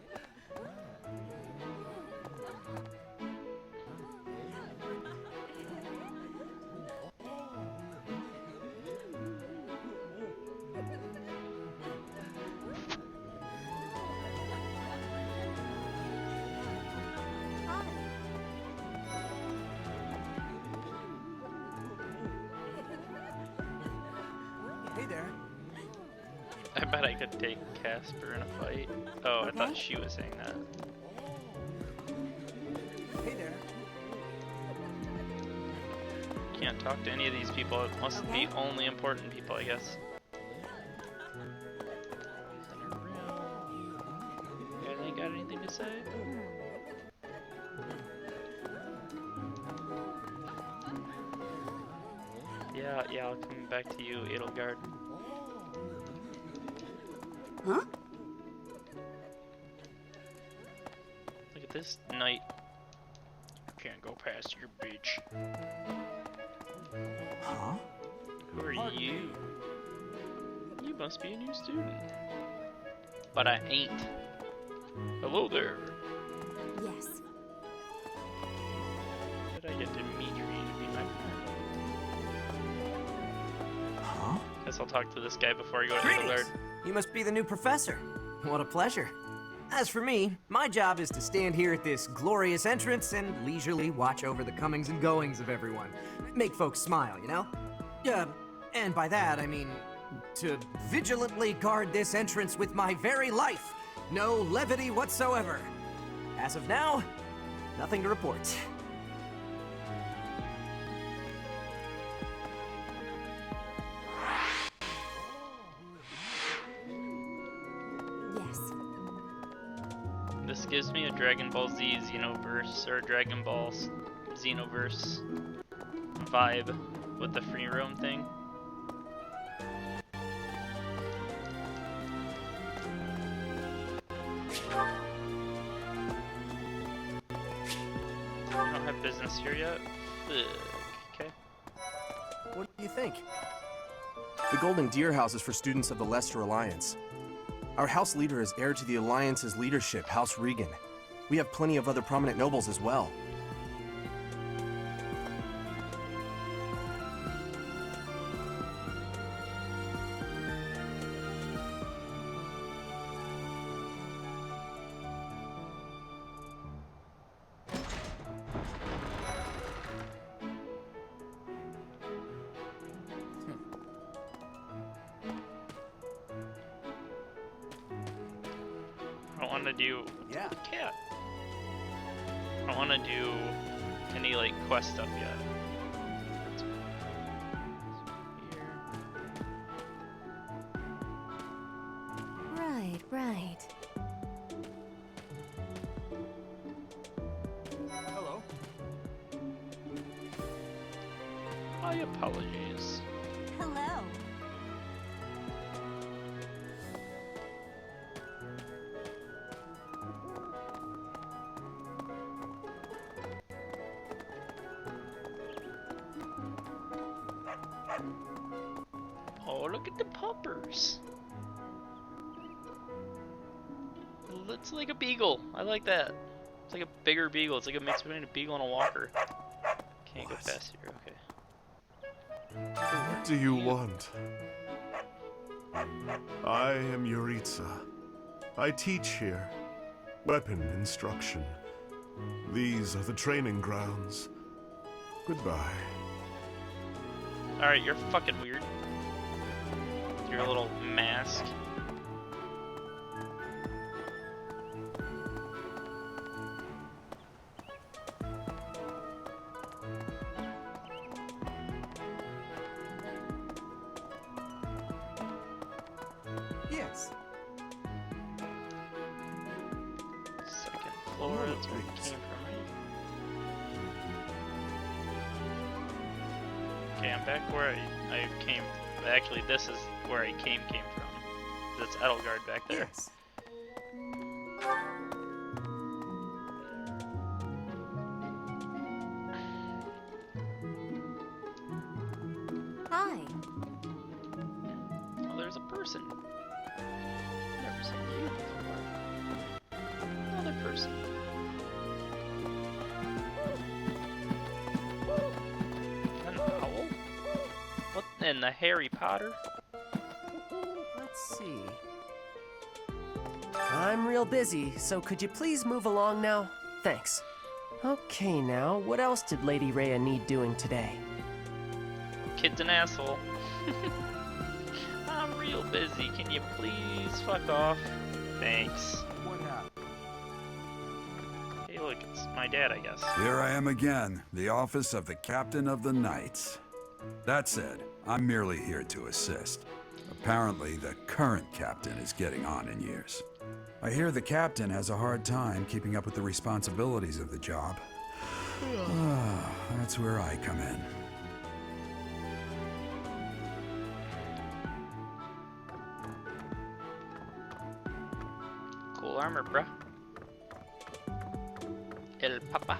Hey there. I bet I could take Casper in a fight. Oh, I thought she was saying that. Hey there. Can't talk to any of these people. It must be only important people, I guess. You guys ain't got anything to say? Yeah, I'll come back to you, Edelgard. Huh? Look at this knight. Can't go past your bitch. Huh? Who are you? You must be a new student. But I ain't. Hello there. Yes. Did I get Dimitri to be my friend? Huh? Guess I'll talk to this guy before I go to Greetings. Edelgard. You must be the new professor. What a pleasure. As for me, my job is to stand here at this glorious entrance and leisurely watch over the comings and goings of everyone. Make folks smile, you know? And by that, I mean to vigilantly guard this entrance with my very life. No levity whatsoever. As of now, nothing to report. Yes. This gives me a Dragon Ball Z Xenoverse or a Dragon Ball Xenoverse vibe with the free roam thing. I don't have business here yet. Ugh. Okay. What do you think? The Golden Deer House is for students of the Leicester Alliance. Our house leader is heir to the Alliance's leadership, House Regan. We have plenty of other prominent nobles as well. I don't want to do. Yeah. Cat. I don't want to do any like quest stuff yet. Right, right. Hello. My apologies. Hello. Oh, look at the puppers. It's like a beagle. I like that. It's like a bigger beagle. It's like a mix between a beagle and a walker. Can't go past here. Okay. What do you want? I am Yuritsa. I teach here. Weapon instruction. These are the training grounds. Goodbye. Alright, you're fucking weird. Your little mask. Yes. Second floor, that's where you came from, right? Okay, I'm back where I came. Actually, this is where I came from. That's Edelgard back there. Yes. Hi. Oh, in the Harry Potter? Let's see. I'm real busy, so could you please move along now? Thanks. Okay, now, what else did Lady Rhea need doing today? Kid's an asshole. I'm real busy. Can you please fuck off? Thanks. What happened? Hey, look, it's my dad, I guess. Here I am again, the office of the Captain of the Knights. That said, I'm merely here to assist. Apparently, the current captain is getting on in years. I hear the captain has a hard time keeping up with the responsibilities of the job. That's where I come in. Cool armor, bruh. El Papa.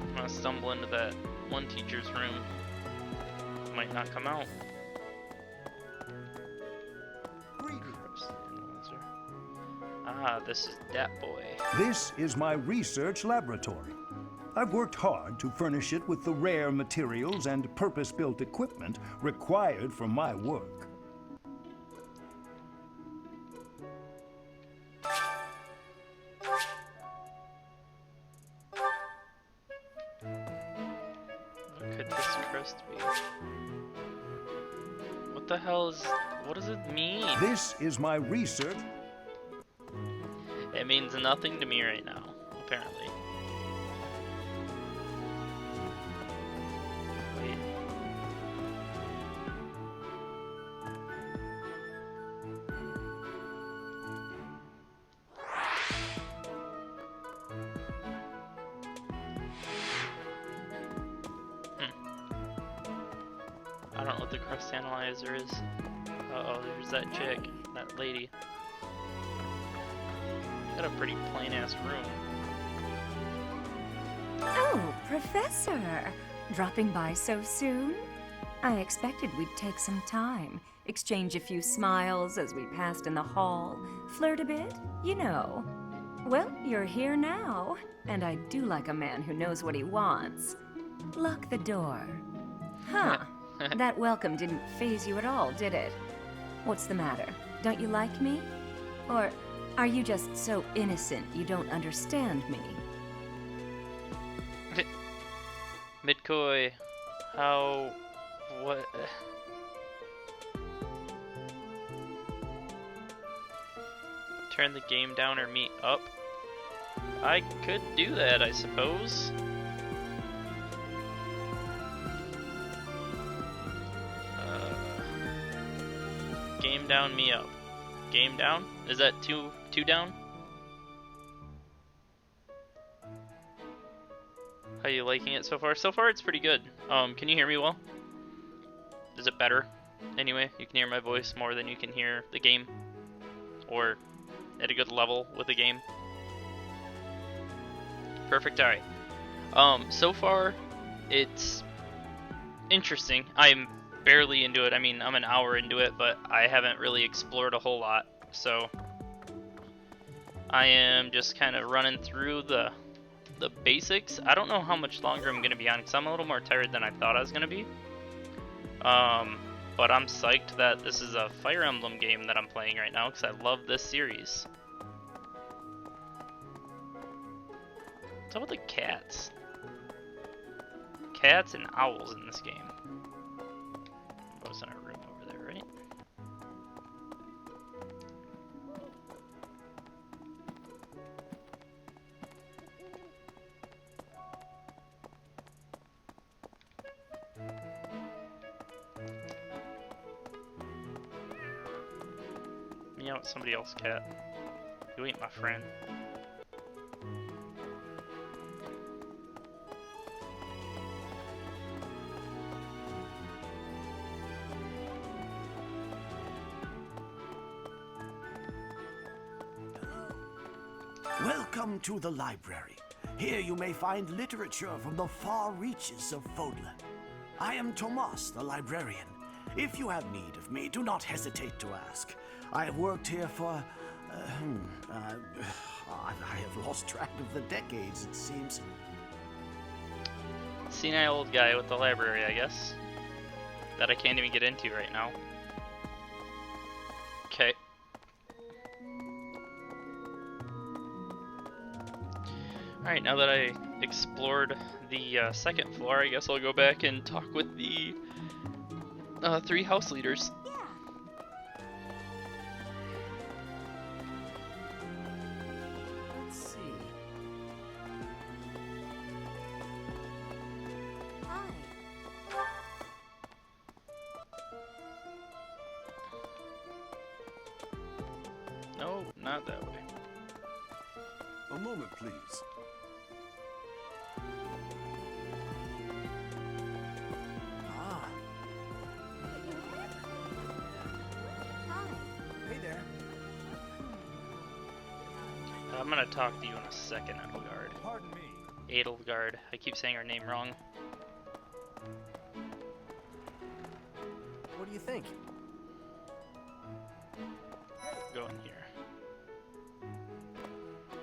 I'm gonna stumble into that one teacher's room. Might not come out. Ah, this is that boy. This is my research laboratory. I've worked hard to furnish it with the rare materials and purpose-built equipment required for my work. What could this crest be? What the hell is... what does it mean? This is my research... It means nothing to me right now, apparently. Wait. I don't know what the crust analyzer is. Uh-oh, there's that chick, that lady. Got a pretty plain-ass room. Oh, Professor! Dropping by so soon? I expected we'd take some time, exchange a few smiles as we passed in the hall, flirt a bit, you know. Well, you're here now, and I do like a man who knows what he wants. Lock the door. Huh. That welcome didn't faze you at all, did it? What's the matter? Don't you like me? Or are you just so innocent you don't understand me? Midkoi, how... what... Turn the game down or me up? I could do that, I suppose. Game down, me up. Game down? Is that two down? How you liking it so far? So far it's pretty good. Can you hear me well? Is it better? Anyway, you can hear my voice more than you can hear the game. Or at a good level with the game. Perfect, alright. So far it's interesting. I'm barely into it. I mean, I'm an hour into it, but I haven't really explored a whole lot. So I am just kind of running through the basics. I don't know how much longer I'm going to be on because I'm a little more tired than I thought I was going to be. But I'm psyched that this is a Fire Emblem game that I'm playing right now because I love this series. What's up with the cats? Cats and owls in this game. Was in a room over there, right? Meow at somebody else's cat. You ain't my friend. Welcome to the library. Here you may find literature from the far reaches of Fodla. I am Tomas, the librarian. If you have need of me, do not hesitate to ask. I have worked here for I have lost track of the decades, it seems. Senile old guy with the library, I guess. That I can't even get into right now. Okay. Alright, now that I explored the second floor, I guess I'll go back and talk with the 3 house leaders. Let's see. No, not that way. A moment, please. Ah. Hey there. I'm gonna talk to you in a second, Edelgard. Pardon me. Edelgard. I keep saying her name wrong. What do you think? Go in here.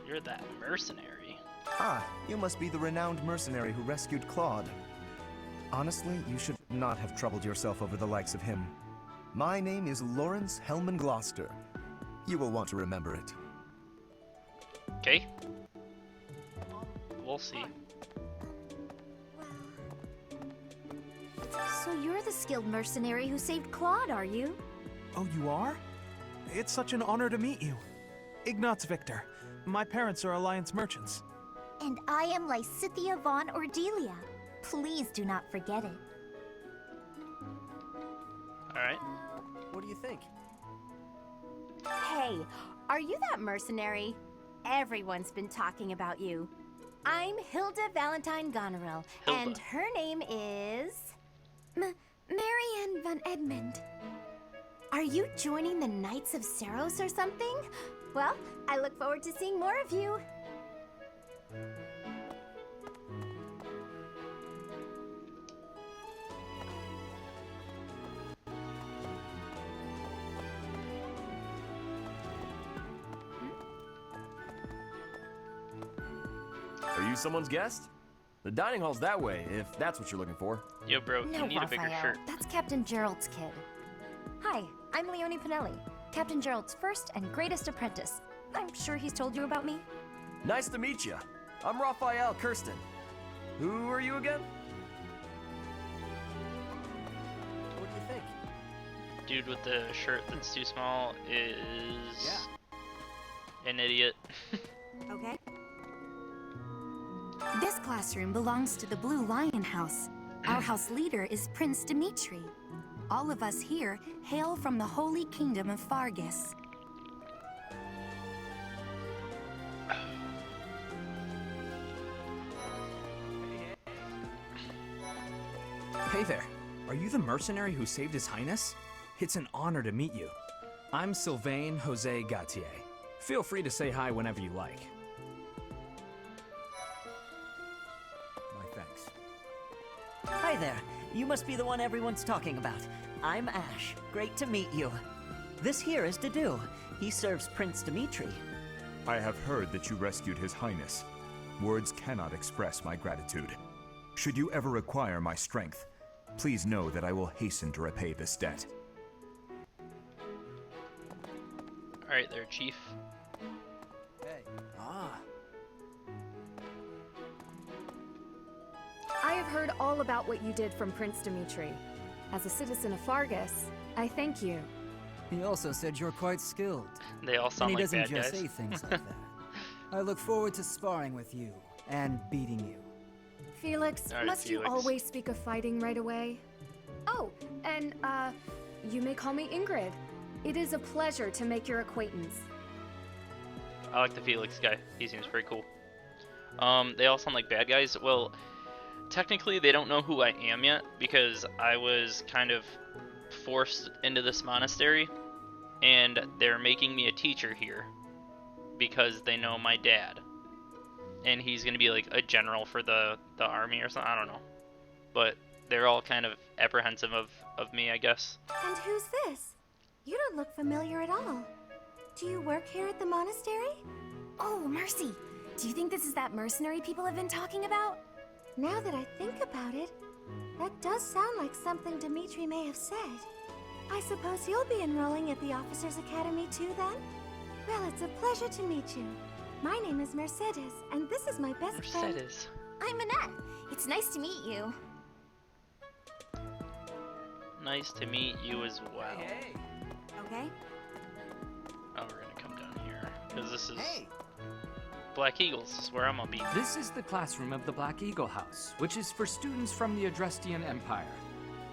You're that mercenary. Ah, you must be the renowned mercenary who rescued Claude. Honestly, you should not have troubled yourself over the likes of him. My name is Lawrence Hellman Gloucester. You will want to remember it. Okay. We'll see. So you're the skilled mercenary who saved Claude, are you? Oh, you are? It's such an honor to meet you. Ignatz Victor. My parents are Alliance merchants. And I am Lysithia von Ordelia. Please do not forget it. Alright. What do you think? Hey, are you that mercenary? Everyone's been talking about you. I'm Hilda Valentine Goneril, and her name is... Marianne von Edmund. Are you joining the Knights of Saros or something? Well, I look forward to seeing more of you. Are you someone's guest? The dining hall's that way, if that's what you're looking for. Yo, bro, No, you need a bigger Raphael, shirt. that's Captain Gerald's kid. Hi, I'm Leonie Pinelli, Captain Gerald's first and greatest apprentice. I'm sure he's told you about me. Nice to meet you. I'm Raphael Kirsten. Who are you again? What do you think? Dude with the shirt that's too small is an idiot. Okay. This classroom belongs to the Blue Lion House. Our house leader is Prince Dimitri. All of us here hail from the Holy Kingdom of Fargus. Hey there. Are you the mercenary who saved His Highness? It's an honor to meet you. I'm Sylvain Jose Gautier. Feel free to say hi whenever you like. My thanks. Hi there. You must be the one everyone's talking about. I'm Ash. Great to meet you. This here is Dedu. He serves Prince Dimitri. I have heard that you rescued His Highness. Words cannot express my gratitude. Should you ever require my strength, please know that I will hasten to repay this debt. Alright there, Chief. Hey. Ah. I have heard all about what you did from Prince Dimitri. As a citizen of Fargus, I thank you. He also said you're quite skilled. They all sound and he like doesn't bad just guys. say things like that. I look forward to sparring with you and beating you. Felix, All right, must you Felix. always speak of fighting right away? Oh, and, you may call me Ingrid. It is a pleasure to make your acquaintance. I like the Felix guy. He seems pretty cool. They all sound like bad guys. Well, technically they don't know who I am yet because I was kind of forced into this monastery and they're making me a teacher here because they know my dad. And he's going to be like a general for the army or something. I don't know. But they're all kind of apprehensive of me, I guess. And who's this? You don't look familiar at all. Do you work here at the monastery? Oh, Mercy! Do you think this is that mercenary people have been talking about? Now that I think about it, that does sound like something Dimitri may have said. I suppose you'll be enrolling at the Officers' Academy too, then? Well, it's a pleasure to meet you. My name is Mercedes, and this is my best friend. Mercedes. I'm Annette. It's nice to meet you. Nice to meet you as well. Hey. Okay. Oh, we're gonna come down here because this is Black Eagles. This is where I'm gonna be. This is the classroom of the Black Eagle House, which is for students from the Adrestian Empire.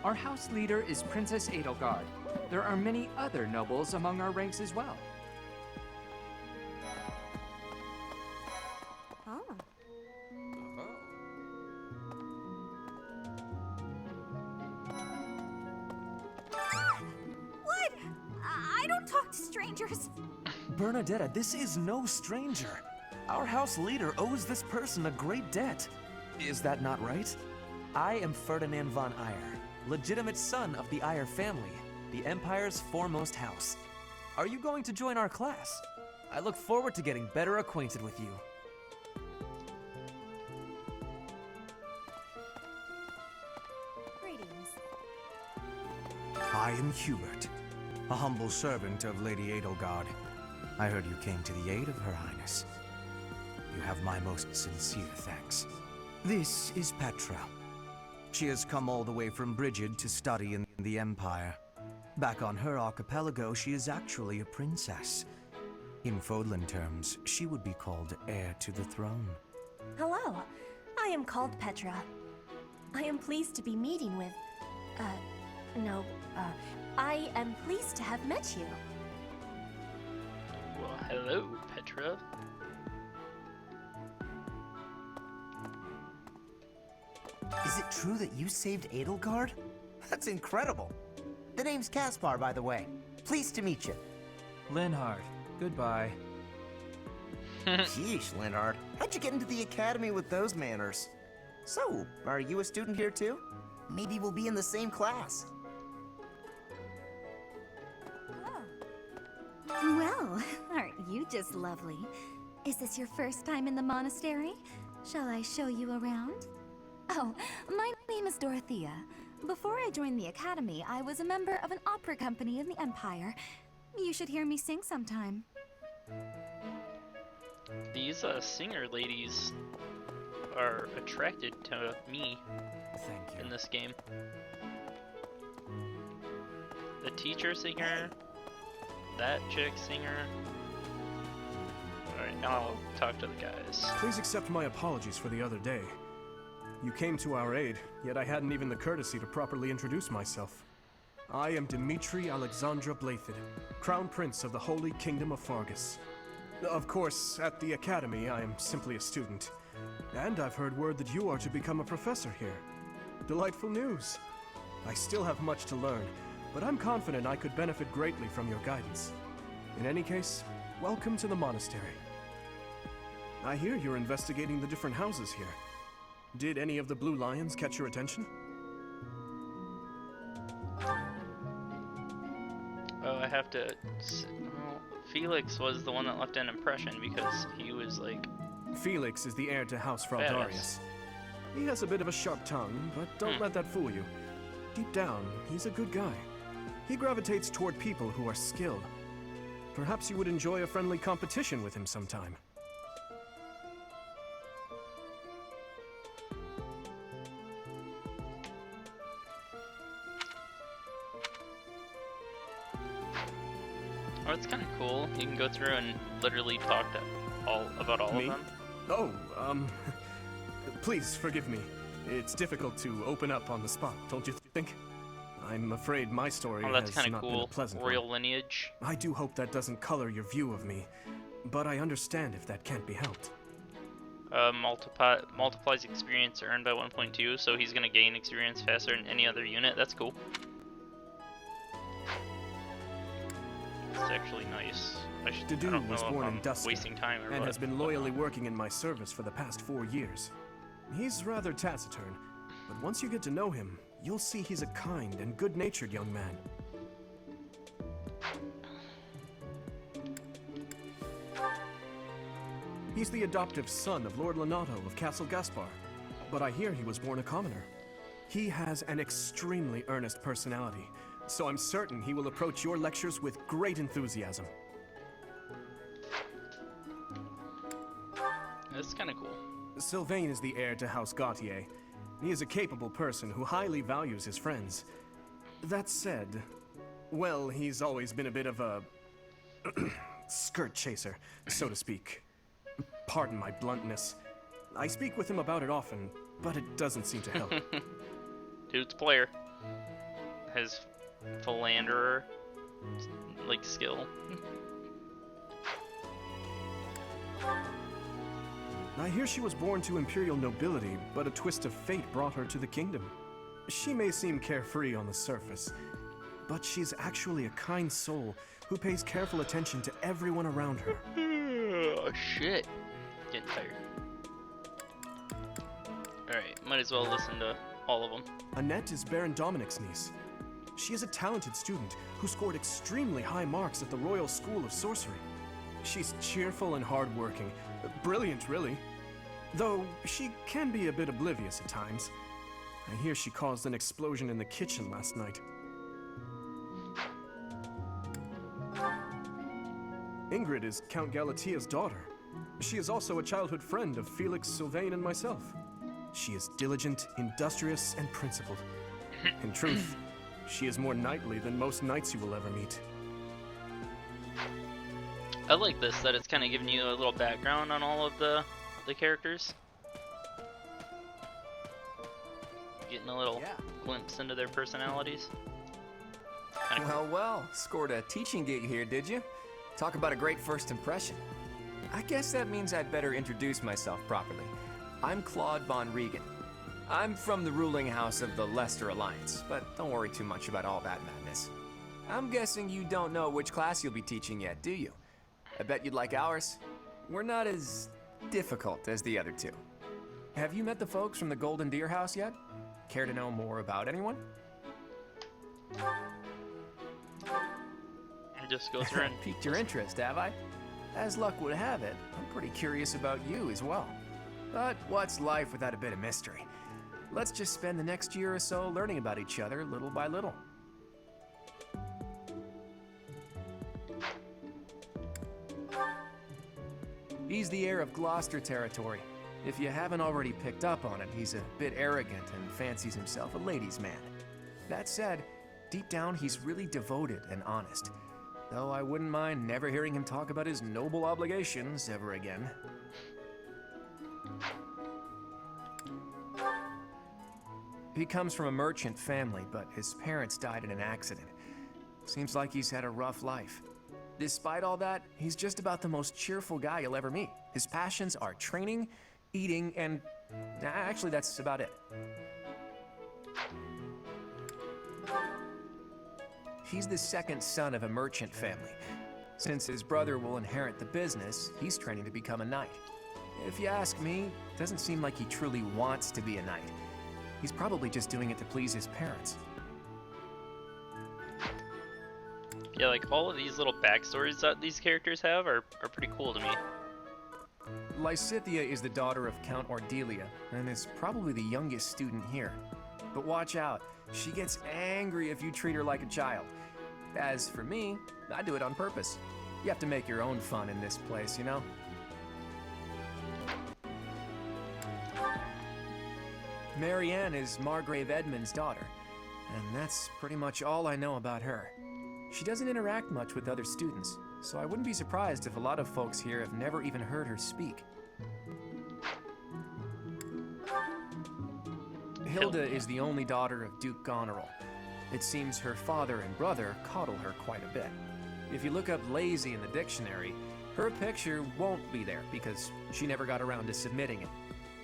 Our house leader is Princess Edelgard. There are many other nobles among our ranks as well. Oh. What? I don't talk to strangers. Bernadetta, this is no stranger. Our house leader owes this person a great debt. Is that not right? I am Ferdinand von Eyre, legitimate son of the Eyre family, the Empire's foremost house. Are you going to join our class? I look forward to getting better acquainted with you. Greetings. I am Hubert, a humble servant of Lady Edelgard. I heard you came to the aid of Her Highness. You have my most sincere thanks. This is Petra. She has come all the way from Brigid to study in the Empire. Back on her archipelago, she is actually a princess. In Fodlan terms, she would be called heir to the throne. Hello. I am called Petra. I am pleased to be meeting with... I am pleased to have met you. Well, hello, Petra. Is it true that you saved Edelgard? That's incredible. The name's Caspar, by the way. Pleased to meet you. Linhard, goodbye. Sheesh, Linhard. How'd you get into the academy with those manners? So, are you a student here too? Maybe we'll be in the same class. Well, aren't you just lovely? Is this your first time in the monastery? Shall I show you around? Oh, my name is Dorothea. Before I joined the academy, I was a member of an opera company in the Empire. You should hear me sing sometime. These singer ladies are attracted to me. Thank you. In this game. The teacher singer, that chick singer. Alright, now I'll talk to the guys. Please accept my apologies for the other day. You came to our aid, yet I hadn't even the courtesy to properly introduce myself. I am Dimitri Alexandra Blathid, Crown Prince of the Holy Kingdom of Fargus. Of course, at the Academy, I am simply a student. And I've heard word that you are to become a professor here. Delightful news. I still have much to learn, but I'm confident I could benefit greatly from your guidance. In any case, welcome to the monastery. I hear you're investigating the different houses here. Did any of the Blue Lions catch your attention? Oh, I have to... Well, Felix was the one that left an impression because he was like... Felix is the heir to House Fraldarius. He has a bit of a sharp tongue, but don't let that fool you. Deep down, he's a good guy. He gravitates toward people who are skilled. Perhaps you would enjoy a friendly competition with him sometime. Oh, it's kind of cool. You can go through and literally talk to about all Me? of them. Oh, please forgive me. It's difficult to open up on the spot, don't you think? I'm afraid my story Oh, that's has kind not of been a cool. pleasant Royal one. lineage. I do hope that doesn't color your view of me, but I understand if that can't be helped. Multiplies experience earned by 1.2, so he's gonna gain experience faster than any other unit. That's cool. It's actually nice. I Dedu don't was know born if in I'm Dusk wasting time or and what. has been loyally working in my service for the past 4 years. He's rather taciturn, but once you get to know him, you'll see he's a kind and good-natured young man. He's the adoptive son of Lord Lenato of Castle Gaspar, but I hear he was born a commoner. He has an extremely earnest personality, so I'm certain he will approach your lectures with great enthusiasm. That's kind of cool. Sylvain is the heir to House Gautier. He is a capable person who highly values his friends. That said, well, he's always been a bit of a skirt chaser, so to speak. Pardon my bluntness. I speak with him about it often, but it doesn't seem to help. Dude's player. His philanderer, like, skill. I hear she was born to imperial nobility, but a twist of fate brought her to the kingdom. She may seem carefree on the surface, but she's actually a kind soul who pays careful attention to everyone around her. Oh, shit. Getting tired. Alright, might as well listen to all of them. Annette is Baron Dominic's niece. She is a talented student who scored extremely high marks at the Royal School of Sorcery. She's cheerful and hardworking. Brilliant, really. Though she can be a bit oblivious at times. I hear she caused an explosion in the kitchen last night. Ingrid is Count Galatia's daughter. She is also a childhood friend of Felix, Sylvain, and myself. She is diligent, industrious, and principled. In truth, she is more knightly than most knights you will ever meet. I like this, that it's kind of giving you a little background on all of the characters. Getting a little glimpse into their personalities. Kinda Well, well, scored a teaching gig here, did you? Talk about a great first impression. I guess that means I'd better introduce myself properly. I'm Claude von Regan. I'm from the ruling house of the Leicester Alliance, but don't worry too much about all that madness. I'm guessing you don't know which class you'll be teaching yet, do you? I bet you'd like ours. We're not as difficult as the other two. Have you met the folks from the Golden Deer House yet? Care to know more about anyone? Just go through and piqued your interest, have I? As luck would have it, I'm pretty curious about you as well. But what's life without a bit of mystery? Let's just spend the next year or so learning about each other little by little. He's the heir of Gloucester territory. If you haven't already picked up on it, he's a bit arrogant and fancies himself a ladies' man. That said, deep down he's really devoted and honest. Though I wouldn't mind never hearing him talk about his noble obligations ever again. He comes from a merchant family, but his parents died in an accident. Seems like he's had a rough life. Despite all that, he's just about the most cheerful guy you'll ever meet. His passions are training, eating, and actually that's about it. He's the second son of a merchant family. Since his brother will inherit the business, he's training to become a knight. If you ask me, it doesn't seem like he truly wants to be a knight. He's probably just doing it to please his parents. Yeah, like all of these little backstories that these characters have are pretty cool to me. Lysithea is the daughter of Count Ordelia, and is probably the youngest student here. But watch out, she gets angry if you treat her like a child. As for me, I do it on purpose. You have to make your own fun in this place, you know? Marianne is Margrave Edmund's daughter, and that's pretty much all I know about her. She doesn't interact much with other students, so I wouldn't be surprised if a lot of folks here have never even heard her speak. Hilda is the only daughter of Duke Goneril. It seems her father and brother coddle her quite a bit. If you look up lazy in the dictionary, her picture won't be there because she never got around to submitting it.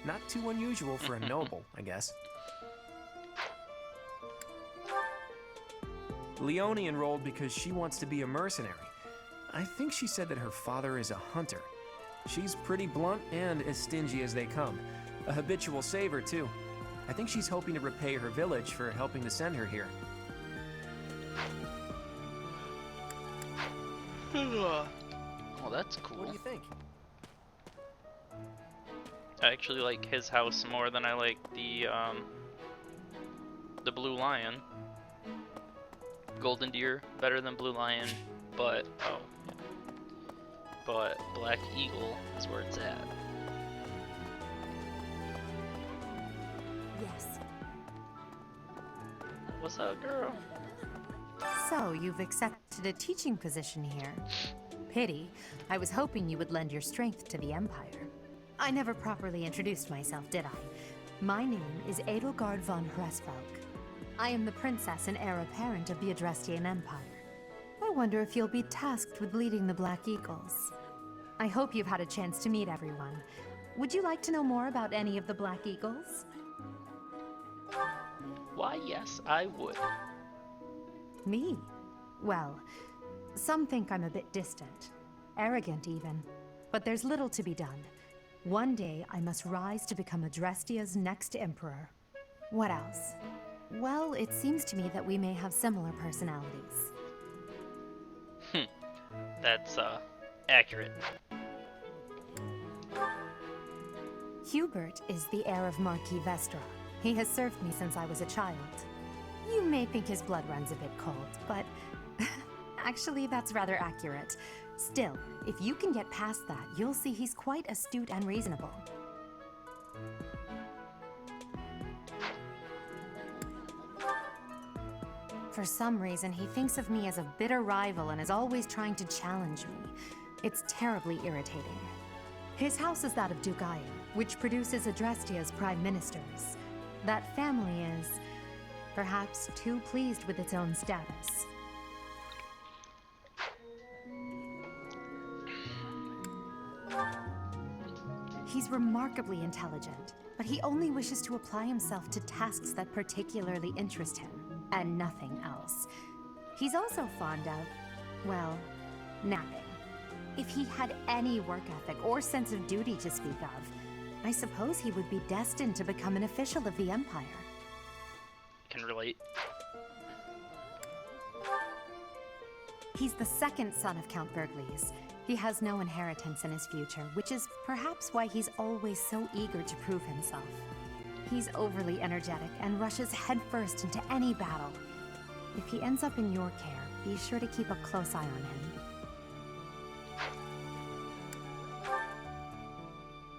Not too unusual for a noble, I guess. Leone enrolled because she wants to be a mercenary. I think she said that her father is a hunter. She's pretty blunt and as stingy as they come. A habitual saver, too. I think she's hoping to repay her village for helping to send her here. Oh, that's cool. What do you think? I actually like his house more than I like the Blue Lion. Golden Deer better than Blue Lion, but but Black Eagle is where it's at. Yes. What's up, girl? So, you've accepted a teaching position here. Pity. I was hoping you would lend your strength to the Empire. I never properly introduced myself, did I? My name is Edelgard von Hresvelk. I am the princess and heir apparent of the Adrestian Empire. I wonder if you'll be tasked with leading the Black Eagles. I hope you've had a chance to meet everyone. Would you like to know more about any of the Black Eagles? Why, yes, I would. Me? Well, some think I'm a bit distant. Arrogant, even. But there's little to be done. One day, I must rise to become Adrestia's next emperor. What else? Well, it seems to me that we may have similar personalities. That's, accurate. Hubert is the heir of Marquis Vestra. He has served me since I was a child. You may think his blood runs a bit cold, but actually that's rather accurate. Still, if you can get past that, you'll see he's quite astute and reasonable. For some reason, he thinks of me as a bitter rival and is always trying to challenge me. It's terribly irritating. His house is that of Duke Iron, which produces Adrestia's prime ministers. That family is, perhaps, too pleased with its own status. He's remarkably intelligent, but he only wishes to apply himself to tasks that particularly interest him, and nothing else. He's also fond of, well, napping. If he had any work ethic or sense of duty to speak of, I suppose he would be destined to become an official of the Empire. Can relate. He's the second son of Count Bergliez. He has no inheritance in his future, which is perhaps why he's always so eager to prove himself. He's overly energetic and rushes headfirst into any battle. If he ends up in your care, be sure to keep a close eye on him.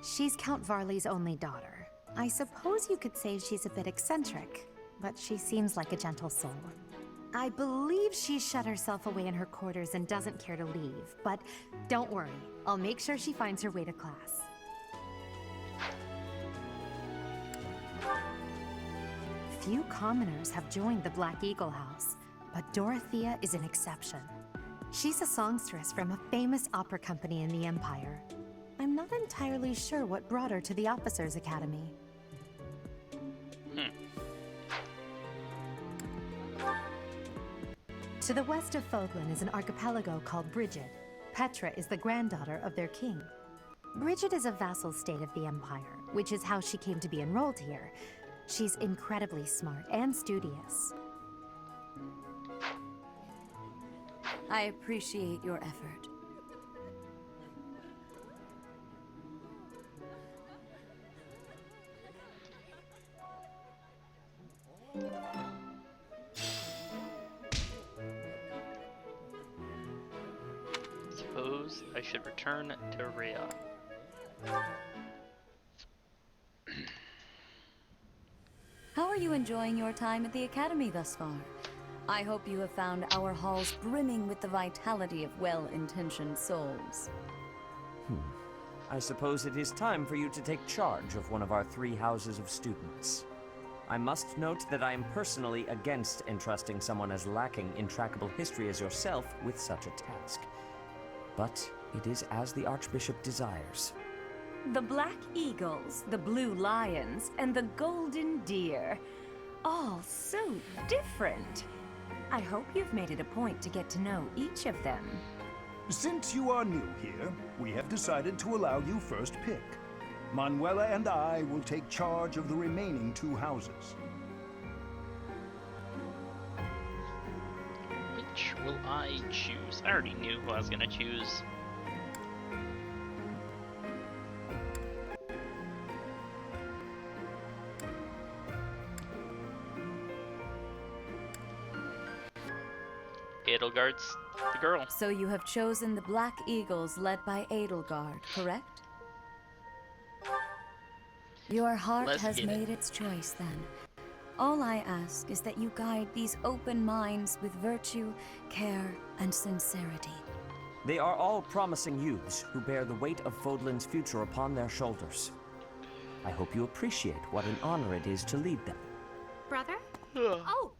She's Count Varley's only daughter. I suppose you could say she's a bit eccentric, but she seems like a gentle soul. I believe she's shut herself away in her quarters and doesn't care to leave, but don't worry, I'll make sure she finds her way to class. Few commoners have joined the Black Eagle House, but Dorothea is an exception. She's a songstress from a famous opera company in the Empire. I'm not entirely sure what brought her to the Officers' Academy. To the west of Foglin is an archipelago called Brigid. Petra is the granddaughter of their king. Brigid is a vassal state of the Empire, which is how she came to be enrolled here. She's incredibly smart and studious. I appreciate your effort. Suppose I should return to Rhea. How are you enjoying your time at the Academy thus far? I hope you have found our halls brimming with the vitality of well-intentioned souls. I suppose it is time for you to take charge of one of our 3 houses of students. I must note that I am personally against entrusting someone as lacking in trackable history as yourself with such a task. But it is as the Archbishop desires. The Black Eagles, the Blue Lions, and the Golden Deer. All so different. I hope you've made it a point to get to know each of them. Since you are new here, we have decided to allow you first pick. Manuela and I will take charge of the remaining 2 houses. Which will I choose? I already knew who I was gonna choose. Edelgard's the girl. So you have chosen the Black Eagles led by Edelgard, correct? Your heart Let's has get made its choice then. All I ask is that you guide these open minds with virtue, care, and sincerity. They are all promising youths who bear the weight of Fodlan's future upon their shoulders. I hope you appreciate what an honor it is to lead them. Brother? Oh,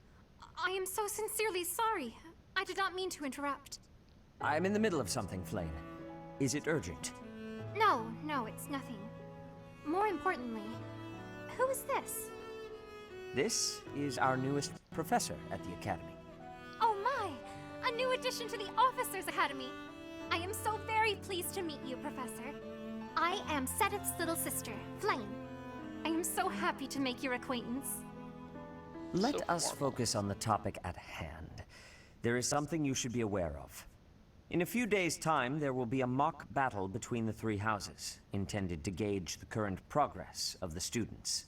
I am so sincerely sorry. I did not mean to interrupt. I'm in the middle of something, Flame. Is it urgent? No, it's nothing. More importantly, who is this? This is our newest professor at the Academy. Oh my! A new addition to the Officers Academy! I am so very pleased to meet you, Professor. I am Sedith's little sister, Flame. I am so happy to make your acquaintance. Let us focus on the topic at hand. There is something you should be aware of. In a few days' time, there will be a mock battle between the three houses, intended to gauge the current progress of the students.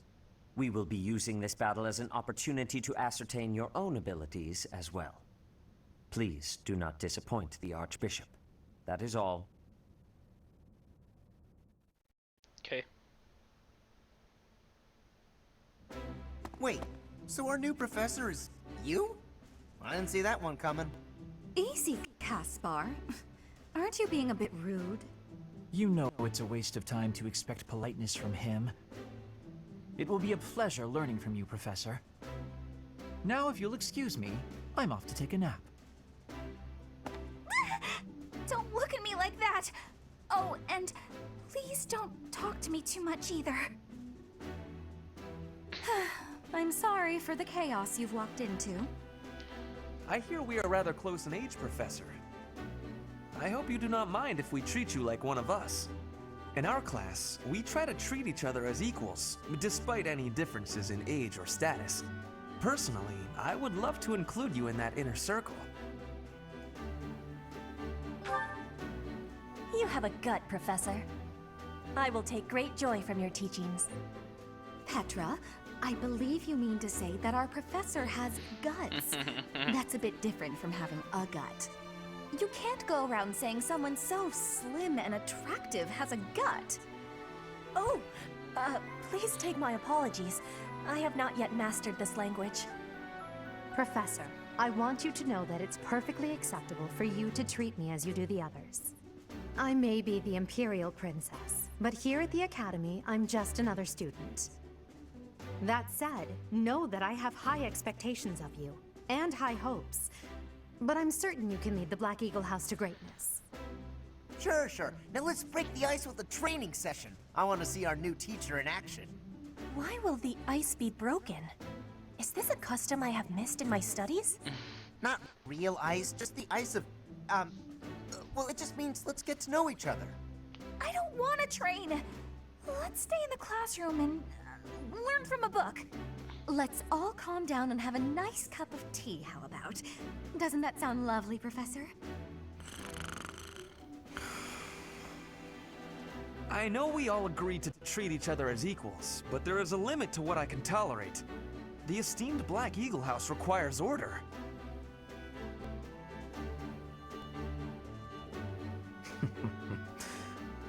We will be using this battle as an opportunity to ascertain your own abilities as well. Please do not disappoint the Archbishop. That is all. Okay. Wait, so our new professor is you? I didn't see that one coming. Easy, Caspar. Aren't you being a bit rude? You know it's a waste of time to expect politeness from him. It will be a pleasure learning from you, Professor. Now, if you'll excuse me, I'm off to take a nap. Don't look at me like that! Oh, and please don't talk to me too much either. I'm sorry for the chaos you've walked into. I hear we are rather close in age, Professor. I hope you do not mind if we treat you like one of us. In our class, we try to treat each other as equals, despite any differences in age or status. Personally, I would love to include you in that inner circle. You have a gut, Professor. I will take great joy from your teachings. Petra, I believe you mean to say that our professor has guts. That's a bit different from having a gut. You can't go around saying someone so slim and attractive has a gut. Oh, please take my apologies. I have not yet mastered this language. Professor, I want you to know that it's perfectly acceptable for you to treat me as you do the others. I may be the Imperial Princess, but here at the Academy, I'm just another student. That said, know that I have high expectations of you, and high hopes. But I'm certain you can lead the Black Eagle House to greatness. Sure. Now let's break the ice with a training session. I want to see our new teacher in action. Why will the ice be broken? Is this a custom I have missed in my studies? Not real ice, just the ice of, well, it just means let's get to know each other. I don't want to train. Let's stay in the classroom and learn from a book. Let's all calm down and have a nice cup of tea, how about? Doesn't that sound lovely, Professor? I know we all agreed to treat each other as equals, but there is a limit to what I can tolerate. The esteemed Black Eagle House requires order.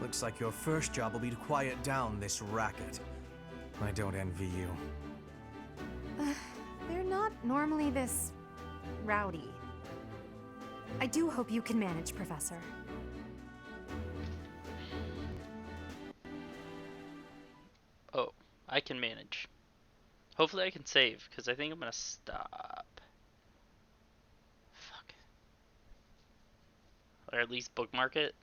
Looks like your first job will be to quiet down this racket. I don't envy you. They're not normally this rowdy. I do hope you can manage, Professor. Oh, I can manage. Hopefully I can save, because I think I'm going to stop. Fuck. Or at least bookmark it.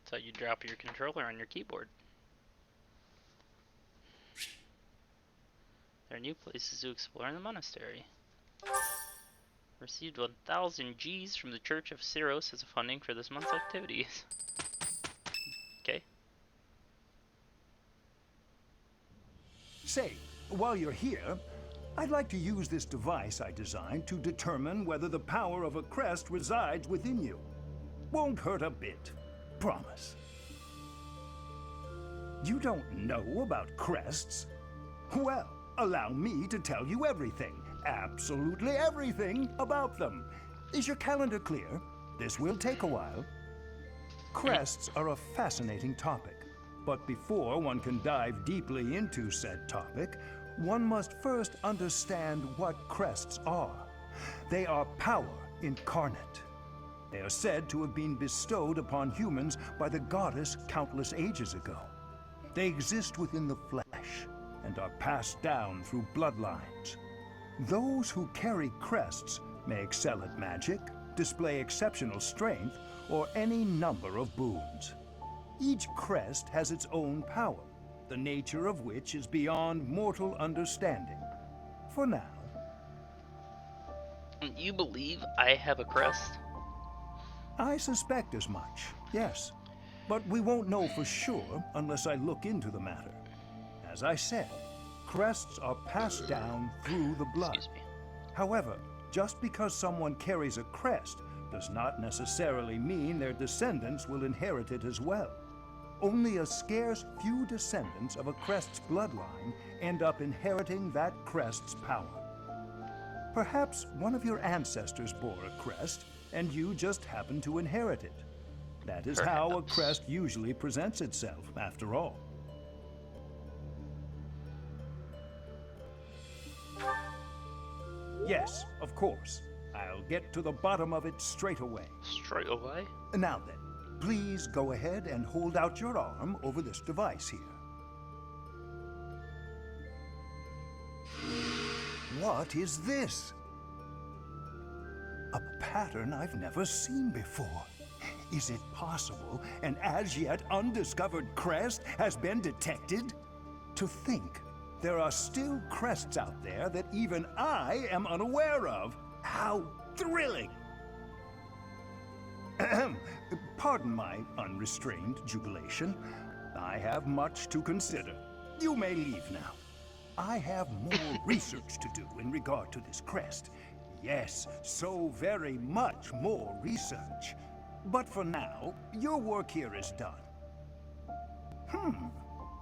So you drop your controller on your keyboard. There are new places to explore in the monastery. Received 1,000 Gs from the Church of Syros as funding for this month's activities. Okay. Say, while you're here, I'd like to use this device I designed to determine whether the power of a crest resides within you. Won't hurt a bit. Promise. You don't know about crests? Well, allow me to tell you everything, absolutely everything about them. Is your calendar clear? This will take a while. Crests are a fascinating topic, but before one can dive deeply into said topic, one must first understand what crests are. They are power incarnate. They are said to have been bestowed upon humans by the goddess countless ages ago. They exist within the flesh and are passed down through bloodlines. Those who carry crests may excel at magic, display exceptional strength, or any number of boons. Each crest has its own power, the nature of which is beyond mortal understanding. For now. You believe I have a crest? I suspect as much, yes. But we won't know for sure unless I look into the matter. As I said, crests are passed down through the blood. However, just because someone carries a crest does not necessarily mean their descendants will inherit it as well. Only a scarce few descendants of a crest's bloodline end up inheriting that crest's power. Perhaps one of your ancestors bore a crest, and you just happen to inherit it. That is how a crest usually presents itself, after all. Yes, of course. I'll get to the bottom of it straight away. Straight away? Now then, please go ahead and hold out your arm over this device here. What is this? A pattern I've never seen before. Is it possible an as yet undiscovered crest has been detected? To think there are still crests out there that even I am unaware of. How thrilling! Pardon my unrestrained jubilation. I have much to consider. You may leave now. I have more research to do in regard to this crest. Yes, so very much more research. But for now, your work here is done.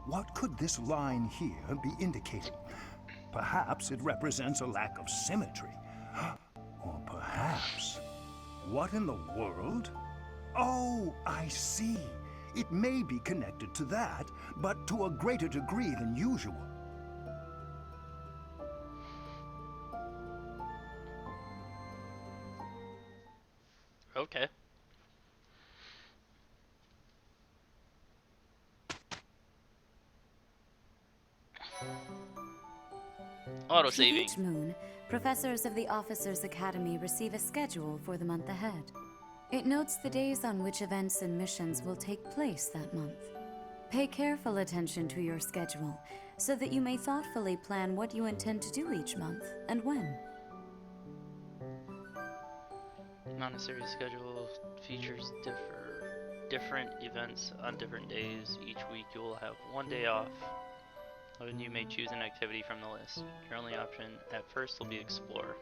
What could this line here be indicating? Perhaps it represents a lack of symmetry. Or perhaps... What in the world? Oh, I see. It may be connected to that, but to a greater degree than usual. Okay. Auto-saving. Each moon, professors of the Officers' Academy receive a schedule for the month ahead. It notes the days on which events and missions will take place that month. Pay careful attention to your schedule, so that you may thoughtfully plan what you intend to do each month, and when. Monastery schedule features different events on different days. Each week you will have one day off, and you may choose an activity from the list. Your only option at first will be Explore.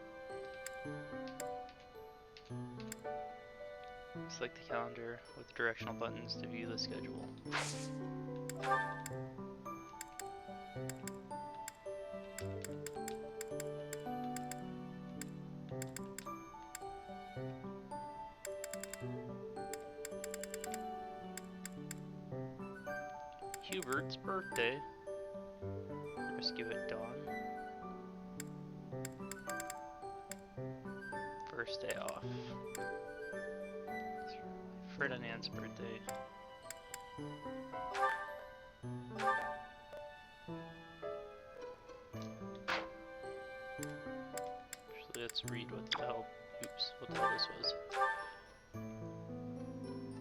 Select the calendar with directional buttons to view the schedule. Hubert's birthday. Rescue at dawn. First day off. Fred and Ann's birthday. Actually, let's read what the hell. Oops, what the hell this was.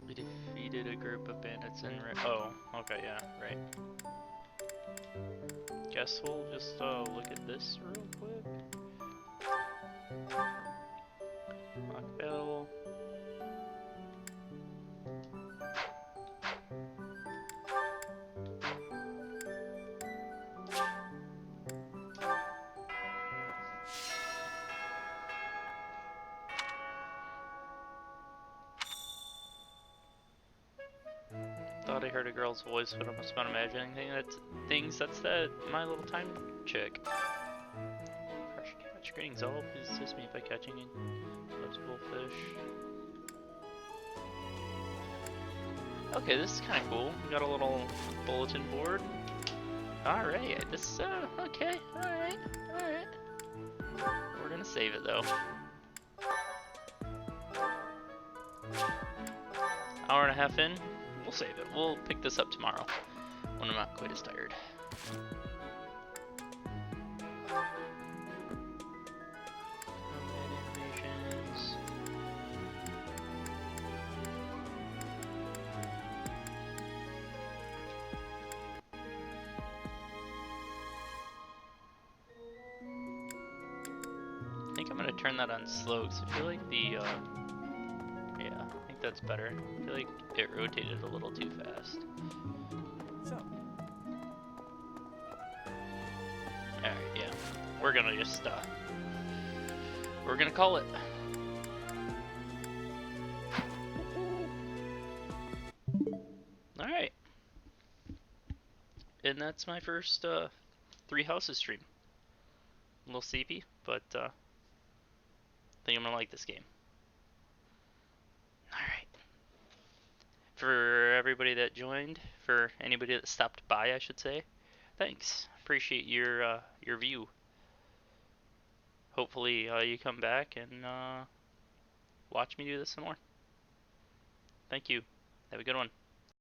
We defeated a group of bandits in. Oh, okay, yeah, right. Guess we'll just look at this real quick. Lock bell. I heard a girl's voice, but I must not imagining things. That's that My Little Time chick. Fresh catch. Greetings all. Please assist me by catching multiple fish. Okay, this is kind of cool. We got a little bulletin board. Alright, this, okay, alright. We're gonna save it though. Hour and a half in, we'll save it. We'll pick this up tomorrow when I'm not quite as tired. I think I'm gonna turn that on slow because I feel like the, yeah, I think that's better. I feel like it rotated a little too fast. So. Alright, yeah. We're gonna just, we're gonna call it. Alright. And that's my first, 3 houses stream. A little sleepy, but, I think I'm gonna like this game. Alright. For everybody that joined, for anybody that stopped by, I should say, thanks. Appreciate your view. Hopefully, you come back and, watch me do this some more. Thank you. Have a good one.